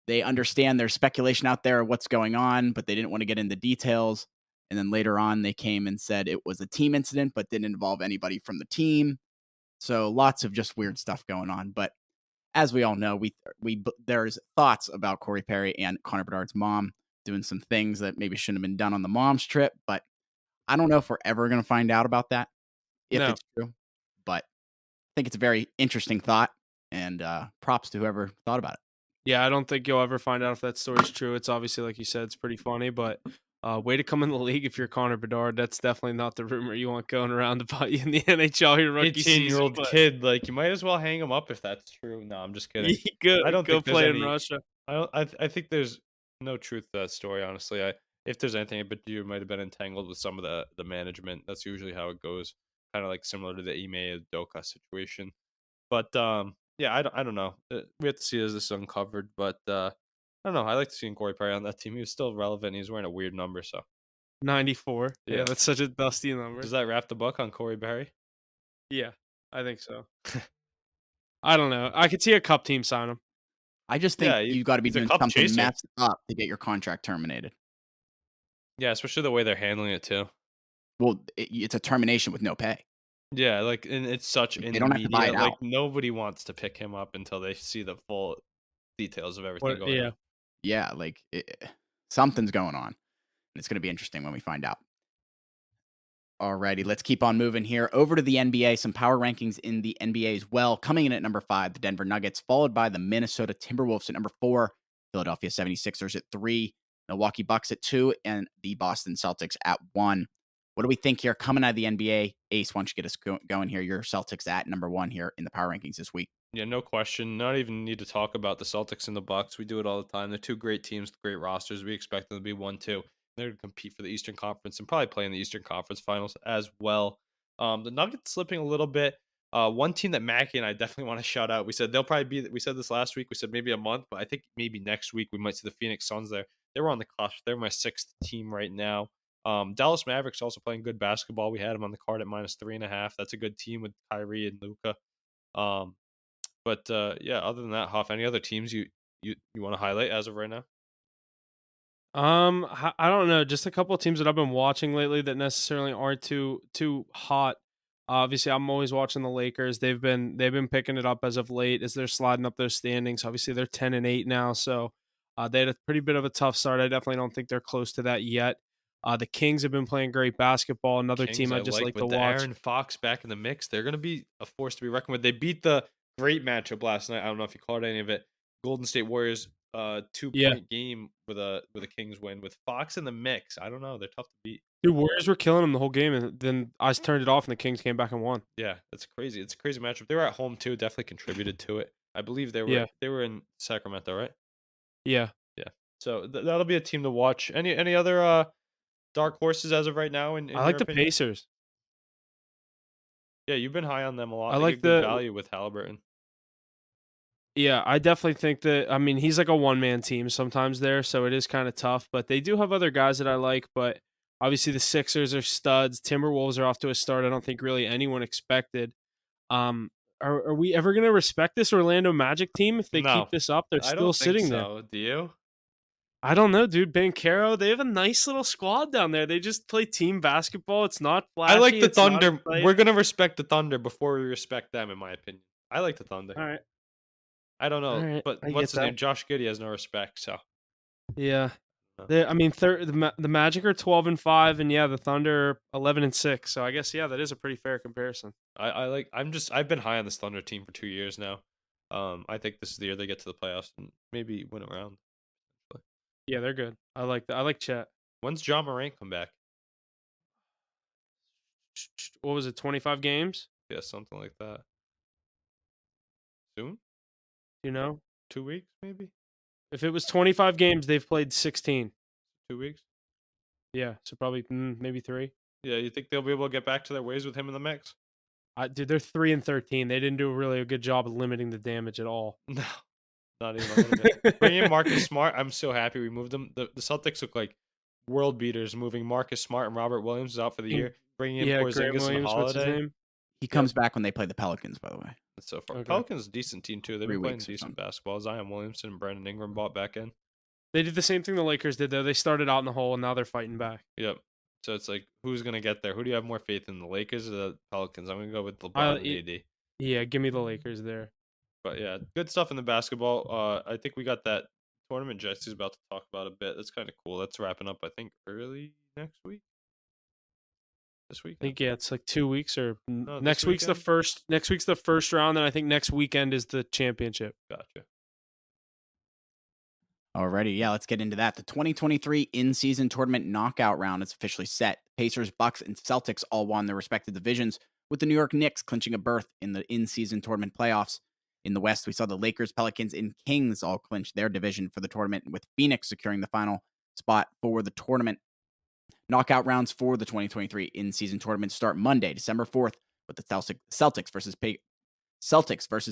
They understand there's speculation out there of what's going on, but they didn't want to get into details. And then later on, they came and said it was a team incident, but didn't involve anybody from the team. So lots of just weird stuff going on. But as we all know, there's thoughts about Corey Perry and Connor Bedard's mom doing some things that maybe shouldn't have been done on the mom's trip. But I don't know if we're ever going to find out about that, if No. it's true. But I think it's a very interesting thought, and props to whoever thought about it. Yeah, I don't think you'll ever find out if that story's true. It's obviously, like you said, it's pretty funny, but way to come in the league if you're Connor Bedard. That's definitely not the rumor you want going around about you in the NHL your rookie season. 18-year-old But kid, like you might as well hang him up if that's true. No, I'm just kidding. I don't go think there's play in any. Russia. I don't. I think there's no truth to that story. Honestly, if there's anything, but you might have been entangled with some of the management. That's usually how it goes. Kind of like similar to the Ime Udoka situation. But yeah, I don't know. We have to see as this is uncovered. But I don't know. I like to see Corey Perry on that team. He was still relevant. He's wearing a weird number, so 94. yeah. Yeah, that's such a dusty number. Does that wrap the book on Corey Perry? Yeah, I think so. I don't know. I could see a cup team sign him. I just think Yeah, you've got to be he's a doing cup something chaser. messed up to get your contract terminated. Yeah, especially the way they're handling it too. Well, it's a termination with no pay. Yeah, like, and it's such Like, in they the don't have to buy media. it Like out. nobody wants to pick him up until they see the full details of everything What? going Yeah. on. Yeah, like something's going on. And it's going to be interesting when we find out. Alrighty, let's keep on moving here. Over to the NBA, some power rankings in the NBA as well. Coming in at number 5, the Denver Nuggets, followed by the Minnesota Timberwolves at number 4, Philadelphia 76ers at 3, Milwaukee Bucks at 2, and the Boston Celtics at 1. What do we think here coming out of the NBA? Ace, why don't you get us going here? Your Celtics at number 1 here in the power rankings this week. Yeah, no question. Not even need to talk about the Celtics and the Bucks. We do it all the time. They're two great teams, great rosters. We expect them to be 1-2. They're going to compete for the Eastern Conference and probably play in the Eastern Conference Finals as well. The Nuggets slipping a little bit. One team that Mackie and I definitely want to shout out. We said they'll probably be. We said this last week. We said maybe a month, but I think maybe next week we might see the Phoenix Suns there. They were on the cusp. They're my 6th team right now. Dallas Mavericks also playing good basketball. We had them on the card at -3.5. That's a good team with Kyrie and Luka. But yeah, other than that, Hoff, any other teams you want to highlight as of right now? I don't know. Just a couple of teams that I've been watching lately that necessarily aren't too hot. Obviously, I'm always watching the Lakers. They've been picking it up as of late as they're sliding up those standings. Obviously, they're 10-8 now, so they had a pretty bit of a tough start. I definitely don't think they're close to that yet. The Kings have been playing great basketball. Another Kings, team I I just like like to with the watch. Aaron Fox back in the mix. They're going to be a force to be reckoned with. They beat the great matchup last night. I don't know if you caught any of it. Golden State Warriors, 2-point game with a Kings win with Fox in the mix. I don't know. They're tough to beat. Dude, Warriors were killing them the whole game, and then I turned it off, and the Kings came back and won. Yeah, that's crazy. It's a crazy matchup. They were at home too. Definitely contributed to it. I believe Yeah, they were in Sacramento, right? yeah. Yeah. So that'll be a team to watch. Any other dark horses as of right now I in your like the opinion? Pacers. Yeah, you've been high on them a lot. I They like get good the value with Halliburton. Yeah, I definitely think that. I mean, he's like a one man team sometimes there, so it is kind of tough. But they do have other guys that I like. But obviously, the Sixers are studs. Timberwolves are off to a start I don't think really anyone expected. Um, are we ever going to respect this Orlando Magic team if they No, keep this up? They're I still don't think sitting there. so. Do you? I don't know, dude. Bankero, they have a nice little squad down there. They just play team basketball. It's not I like flashy. the It's not Thunder. We're exciting. gonna respect the Thunder before we respect them, in my opinion. I like the Thunder. All right, I don't all know, right. but I what's get his that. name? Josh Giddey has no respect. So Yeah. uh, I mean, the Magic are 12-5, and yeah, the Thunder are 11-6. So I guess yeah, that is a pretty fair comparison. I like. I've been high on this Thunder team for 2 years now. I think this is the year they get to the playoffs and maybe win around. Yeah, they're good. I like that. I like Chet. When's John Morant come back? What was it? 25 games? Yeah, something like that. Soon? You know? 2 weeks, maybe. If it was 25 games, they've played 16. 2 weeks. Yeah, so probably maybe 3. Yeah, you think they'll be able to get back to their ways with him in the mix? Dude, they're 3-13. They didn't do really a good job of limiting the damage at all. No, not even a little bit. Bring in Marcus Smart. I'm so happy we moved him. The Celtics look like world beaters moving Marcus Smart and Robert Williams is out for the year. Bringing in Yeah, Grant Porzingis and Williams, what's his Holiday. name? He comes back when they play the Pelicans, by the way. That's so far. Okay. Pelicans is a decent team too. They've 3 been playing weeks or decent something. basketball. Zion Williamson and Brandon Ingram bought back in. They did the same thing the Lakers did, though. They started out in the hole, and now they're fighting back. Yep. So it's like, who's gonna get there? Who do you have more faith in, the Lakers or the Pelicans? I'm gonna go with LeBron and AD. Yeah, give me the Lakers there. But yeah, good stuff in the basketball. I think we got that tournament Jesse's about to talk about a bit. That's kind of cool. That's wrapping up, I think, early next week. This week. I think it's like 2 weeks or this next week's the weekend? first. Next week's the first round, and I think next weekend is the championship. Gotcha. Alrighty, yeah, let's get into that. The 2023 in-season tournament knockout round is officially set. Pacers, Bucks, and Celtics all won their respective divisions, with the New York Knicks clinching a berth in the in-season tournament playoffs. In the West, we saw the Lakers, Pelicans, and Kings all clinch their division for the tournament, with Phoenix securing the final spot for the tournament. Knockout rounds for the 2023 in-season tournament start Monday, December 4th, with the Celtics versus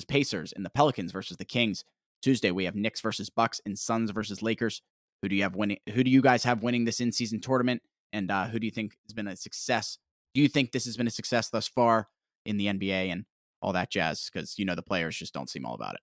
Pacers and the Pelicans versus the Kings. Tuesday, we have Knicks versus Bucks and Suns versus Lakers. Who do you have winning? Who do you guys have winning this in-season tournament? And who do you think has been a success? Do you think this has been a success thus far in the NBA and all that jazz? Because the players just don't seem all about it.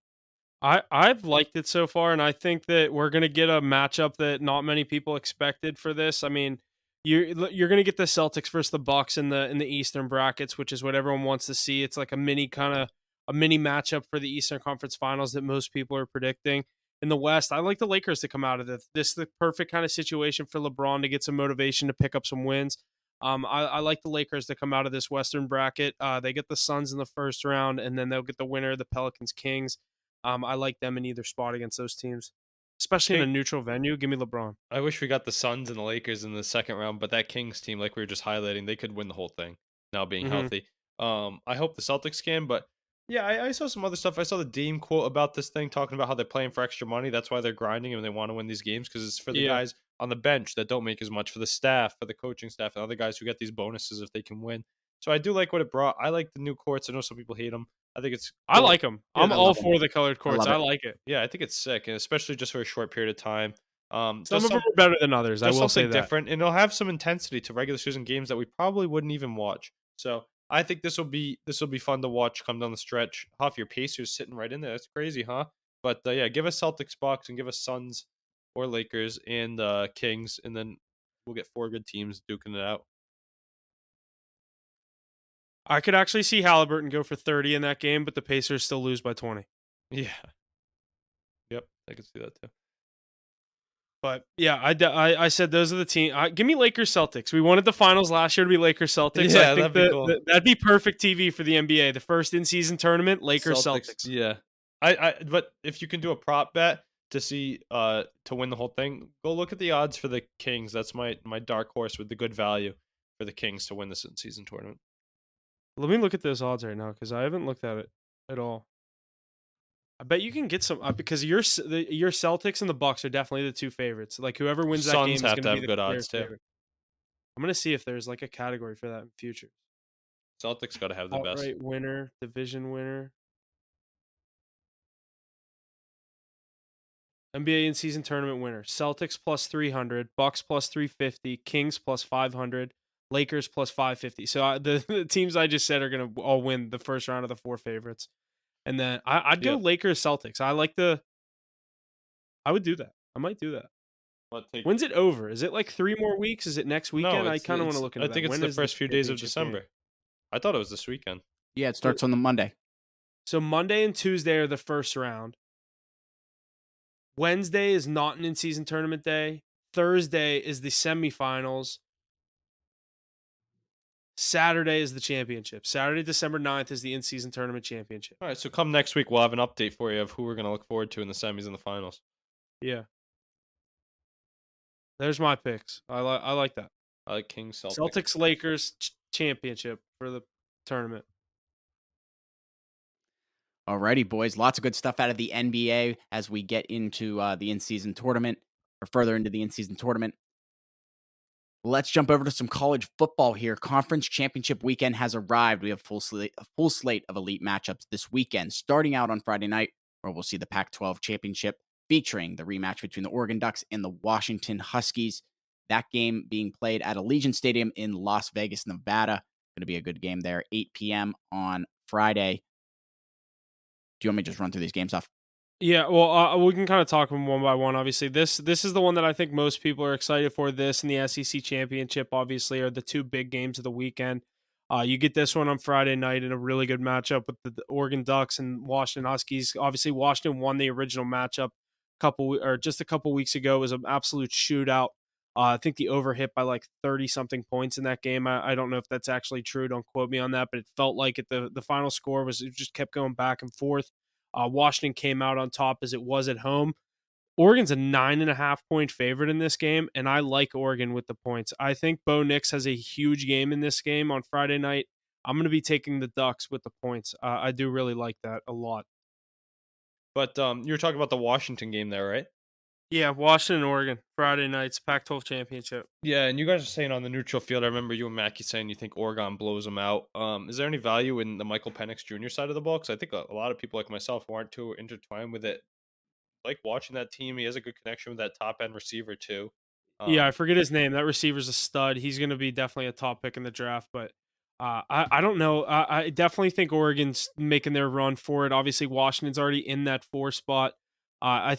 I've liked it so far, and I think that we're gonna get a matchup that not many people expected for this. I mean, you're gonna get the Celtics versus the Bucks in the Eastern brackets, which is what everyone wants to see. It's like a mini matchup for the Eastern Conference Finals that most people are predicting. In the West, I like the Lakers to come out of this. This is the perfect kind of situation for LeBron to get some motivation to pick up some wins. I like the Lakers to come out of this Western bracket. They get the Suns in the first round, and then they'll get the winner, the Pelicans Kings. I like them in either spot against those teams, especially in a neutral venue. Give me LeBron. I wish we got the Suns and the Lakers in the second round, but that Kings team, like we were just highlighting, they could win the whole thing now being healthy. I hope the Celtics can, but yeah, I saw some other stuff. I saw the Dame quote about this thing talking about how they're playing for extra money. That's why they're grinding and they want to win these games because it's for the guys on the bench that don't make as much, for the staff, for the coaching staff, and other guys who get these bonuses if they can win. So I do like what it brought. I like the new courts. I know some people hate them. I think it's I like them. Yeah, I'm all for the colored courts. I it. like it. Yeah, I think it's sick, and especially just for a short period of time. Some of them are better than others. I will say that. Different, and it'll have some intensity to regular season games that we probably wouldn't even watch. So I think this will be fun to watch come down the stretch. Huff, your Pacers sitting right in there. That's crazy, huh? But yeah, give us Celtics, Bucks, and give us Suns or Lakers and Kings, and then we'll get 4 good teams duking it out. I could actually see Halliburton go for 30 in that game, but the Pacers still lose by 20. Yeah. Yep, I can see that too. But yeah, I said those are the team. Give me Lakers Celtics. We wanted the finals last year to be Lakers Celtics. Yeah, I think that'd be cool. that'd be perfect TV for the NBA. The first in season tournament, Lakers Celtics. Yeah. But if you can do a prop bet to see to win the whole thing, go look at the odds for the Kings. That's my dark horse with the good value for the Kings to win this in season tournament. Let me look at those odds right now because I haven't looked at it at all. I bet you can get some because your Celtics and the Bucks are definitely the 2 favorites. Like whoever wins that game is going to be the good odds too. Favorite. I'm going to see if there's like a category for that in future. Celtics got to have the best. Outright winner, division winner. NBA in-season tournament winner. Celtics plus 300, Bucks plus 350, Kings plus 500, Lakers plus 550. So the teams I just said are going to all win the first round of the 4 favorites. And then I'd go Lakers Celtics. I would do that. I might do that. When's it over? Is it like 3 more weeks? Is it next weekend? No, I kind of want to look into that. I think it's the first few days of December. I thought it was this weekend. Yeah, it starts on the Monday. So Monday and Tuesday are the first round. Wednesday is not an in-season tournament day. Thursday is the semifinals. Saturday is the championship. Saturday, December 9th is the in-season tournament championship. All right, so come next week, we'll have an update for you of who we're going to look forward to in the semis and the finals. Yeah. There's my picks. I like that. I like Kings, Celtics. Celtics, Lakers championship for the tournament. Alrighty, boys. Lots of good stuff out of the NBA as we get into the in-season tournament or further into the in-season tournament. Let's jump over to some college football here. Conference championship weekend has arrived. We have a full slate of elite matchups this weekend, starting out on Friday night, where we'll see the Pac-12 championship featuring the rematch between the Oregon Ducks and the Washington Huskies. That game being played at Allegiant Stadium in Las Vegas, Nevada. Going to be a good game there. 8 p.m. on Friday. Do you want me to just run through these games off? Yeah, well, we can kind of talk them one by one. Obviously, this is the one that I think most people are excited for. This and the SEC championship, obviously, are the two big games of the weekend. You get this one on Friday night in a really good matchup with the Oregon Ducks and Washington Huskies. Obviously, Washington won the original matchup just a couple weeks ago. It was an absolute shootout. I think the over hit by like 30 something points in that game. I don't know if that's actually true. Don't quote me on that, but it felt like the final score was, it just kept going back and forth. Washington came out on top as it was at home. Oregon's a 9.5 point favorite in this game, and I like Oregon with the points. I think Bo Nix has a huge game in this game on Friday night. I'm going to be taking the Ducks with the points. I do really like that a lot. But you were talking about the Washington game there, right? Yeah, Washington, Oregon, Friday nights, Pac-12 championship. Yeah, and you guys are saying on the neutral field. I remember you and Mackie saying you think Oregon blows them out. Is there any value in the Michael Penix Jr. side of the ball? Because I think a lot of people like myself who aren't too intertwined with it like watching that team. He has a good connection with that top end receiver too. Yeah, I Um, forget his name. That receiver's a stud. He's going to be definitely a top pick in the draft, but I don't know. I definitely think Oregon's making their run for it. Obviously, Washington's already in that 4 spot. I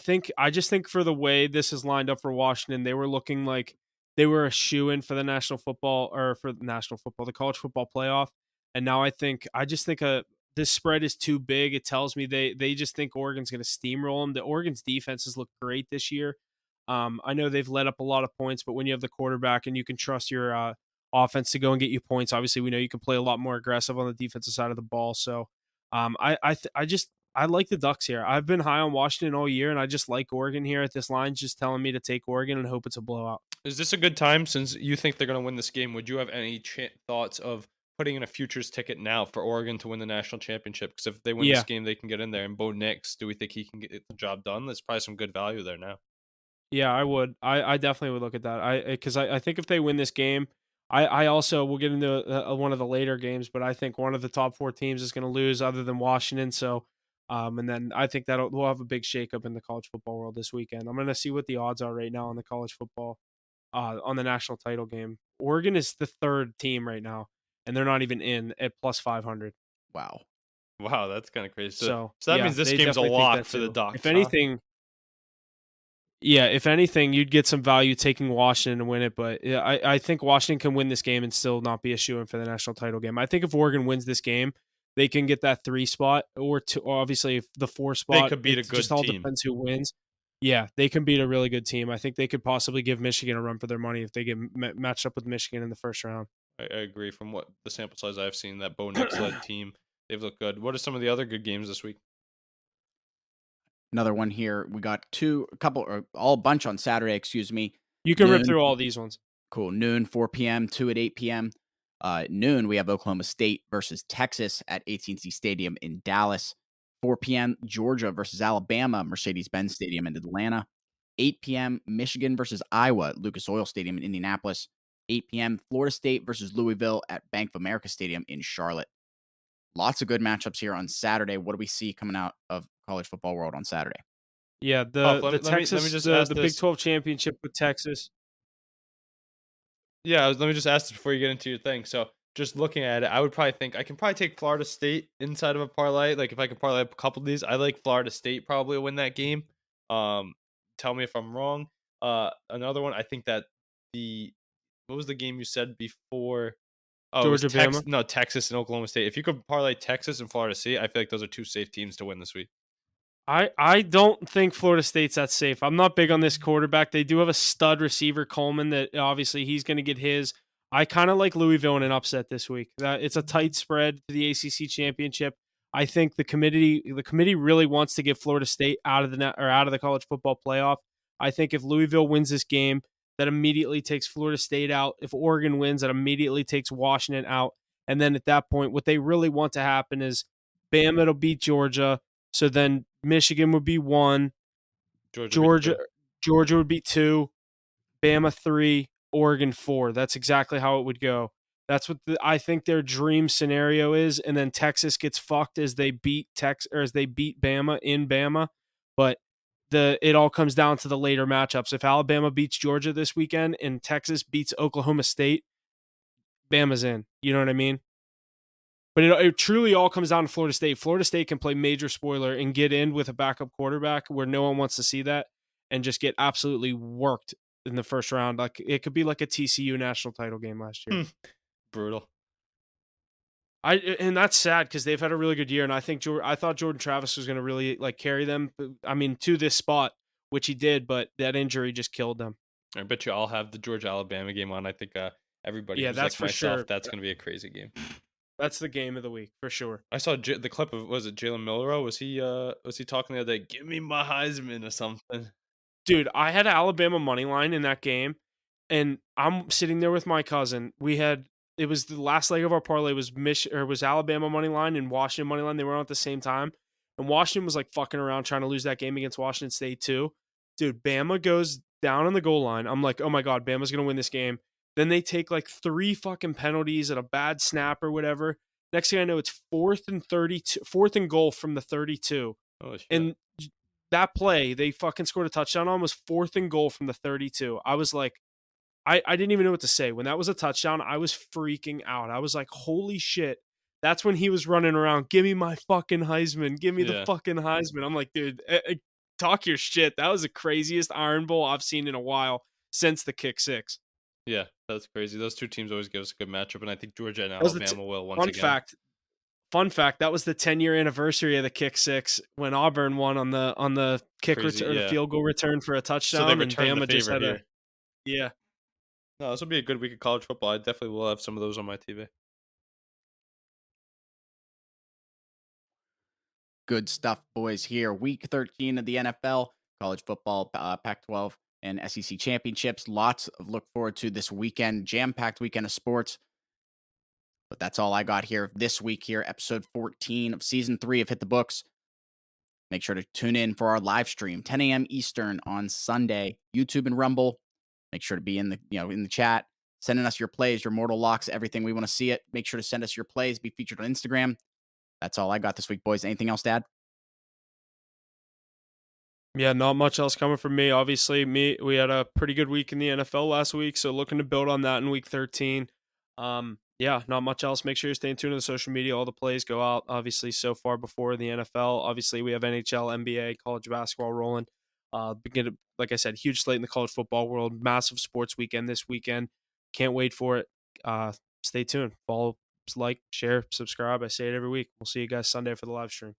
just think for the way this is lined up for Washington, they were looking like they were a shoe in for the the college football playoff. And now I just think this spread is too big. It tells me they just think Oregon's going to steamroll them. The Oregon's defenses look great this year. I know they've let up a lot of points, but when you have the quarterback and you can trust your offense to go and get you points, obviously we know you can play a lot more aggressive on the defensive side of the ball. So I like the Ducks here. I've been high on Washington all year, and I just like Oregon here at this line, just telling me to take Oregon and hope it's a blowout. is this a good time since you think they're going to win this game? Would you have any thoughts of putting in a futures ticket now for Oregon to win the national championship? Because if they win this Yeah, game, they can get in there. And Bo Nix, do we think he can get the job done? There's probably some good value there now. yeah, I would. I definitely would look at that. I think if they win this game, I also will get into one of the later games, but I think one of the top four teams is going to lose, other than Washington. So, and then I think that we'll have a big shakeup in the college football world this weekend. I'm going to see what the odds are right now on the college football, on the national title game. Oregon is the third team right now, and they're not even in at plus 500. Wow. Wow, that's kind of crazy. So that Yeah, means this they game's a definitely think lock that for the too. Ducks, huh? If anything, you'd get some value taking Washington to win it. But yeah, I think Washington can win this game and still not be a shoo-in for the national title game. I think if Oregon wins this game, they can get that 3 spot or two. Obviously, if the 4 spot, They could beat a it just good all team. depends who wins. Yeah, they can beat a really good team. I think they could possibly give Michigan a run for their money if they get matched up with Michigan in the first round. I agree. From what the sample size I've seen, that Bo Nix led team, they've looked good. What are some of the other good games this week? Another one here. We got a couple, or all bunch on Saturday, excuse me. You can rip Noon. through all these ones. Cool. Noon, 4 p.m., 2 at 8 p.m. Noon, we have Oklahoma State versus Texas at AT&T Stadium in Dallas. 4 p.m., Georgia versus Alabama, Mercedes-Benz Stadium in Atlanta. 8 p.m., Michigan versus Iowa, Lucas Oil Stadium in Indianapolis. 8 p.m., Florida State versus Louisville at Bank of America Stadium in Charlotte. Lots of good matchups here on Saturday. What do we see coming out of college football world on Saturday? Yeah, Puff, the let me Texas just ask the Big this. 12 championship with Texas. Yeah, let me just ask this before you get into your thing. So, just looking at it, I would probably think I can probably take Florida State inside of a parlay. Like if I could parlay a couple of these, I like Florida State probably to win that game. Um, tell me if I'm wrong. Another one, I think that the what was the game you said before? Oh, it was Georgia Bama. Texas and Oklahoma State. If you could parlay Texas and Florida State, I feel like those are two safe teams to win this week. I don't think Florida State's that safe. I'm not big on this quarterback. They do have a stud receiver, Coleman, that obviously he's going to get his. I kind of like Louisville in an upset this week. It's a tight spread to the ACC championship. I think the committee really wants to get Florida State out of the net or out of the college football playoff. I think if Louisville wins this game, that immediately takes Florida State out. If Oregon wins, that immediately takes Washington out. And then at that point, what they really want to happen is Bama to beat Georgia. So then Michigan would be 1. Georgia beat Georgia 2. Georgia would be 2. Bama 3. Oregon 4. That's exactly how it would go. That's what I think their dream scenario is. And then Texas gets fucked as they beat as they beat Bama in Bama. But it all comes down to the later matchups. If Alabama beats Georgia this weekend and Texas beats Oklahoma State, Bama's in. You know what I mean? But it truly all comes down to Florida State. Florida State can play major spoiler and get in with a backup quarterback where no one wants to see that and just get absolutely worked in the first round. Like it could be like a TCU national title game last year. Brutal. And that's sad because they've had a really good year, and I thought Jordan Travis was going to really like carry them. I mean, to this spot, which he did, but that injury just killed them. I bet you I'll have the Georgia Alabama game on. I think everybody Yeah, who's that's like for myself, sure. that's going to be a crazy game. That's the game of the week for sure. I saw the clip of, was it Jalen Milroe? Was he talking the other day? Give me my Heisman or something. Dude, I had Alabama money line in that game, and I'm sitting there with my cousin. It was the last leg of our parlay was Alabama money line and Washington money line. They were on at the same time, and Washington was like fucking around trying to lose that game against Washington State too. Dude, Bama goes down on the goal line. I'm like, oh my god, Bama's gonna win this game. Then they take like 3 fucking penalties and a bad snap or whatever. Next thing I know, it's 4th and 32, 4th and goal from the 32, Oh shit! and that play they fucking scored a touchdown on was 4th and goal from the 32. I was like, I didn't even know what to say. When that was a touchdown, I was freaking out. I was like, holy shit. That's when he was running around. Give me my fucking Heisman. Give me the fucking Heisman. I'm like, dude, talk your shit. That was the craziest Iron Bowl I've seen in a while since the kick 6. Yeah, that's crazy. Those two teams always give us a good matchup, and I think Georgia and That was Alabama will once again. Fun fact, that was the 10-year anniversary of the kick 6 when Auburn won on the kick Crazy, return, yeah. field goal return for a touchdown. So they and returned the Bama just favor had here. yeah. No, this will be a good week of college football. I definitely will have some of those on my TV. Good stuff, boys, here. Week 13 of the NFL, college football, Pac-12, and SEC championships. Lots of look forward to this weekend, jam-packed weekend of sports. But that's all I got here this week here, episode 14 of season 3 of Hit the Books. Make sure to tune in for our live stream, 10 a.m. Eastern on Sunday, YouTube and Rumble. Make sure to be in the chat, sending us your plays, your mortal locks, everything. We want to see it. Make sure to send us your plays, be featured on Instagram. That's all I got this week, boys. Anything else to add? Yeah, not much else coming from me. Obviously, we had a pretty good week in the NFL last week, so looking to build on that in week 13. Yeah, not much else. Make sure you're staying tuned to the social media. All the plays go out, obviously, so far before the NFL. Obviously, we have NHL, NBA, college basketball rolling. Like I said, huge slate in the college football world. Massive sports weekend this weekend. Can't wait for it. Stay tuned. Follow, like, share, subscribe. I say it every week. We'll see you guys Sunday for the live stream.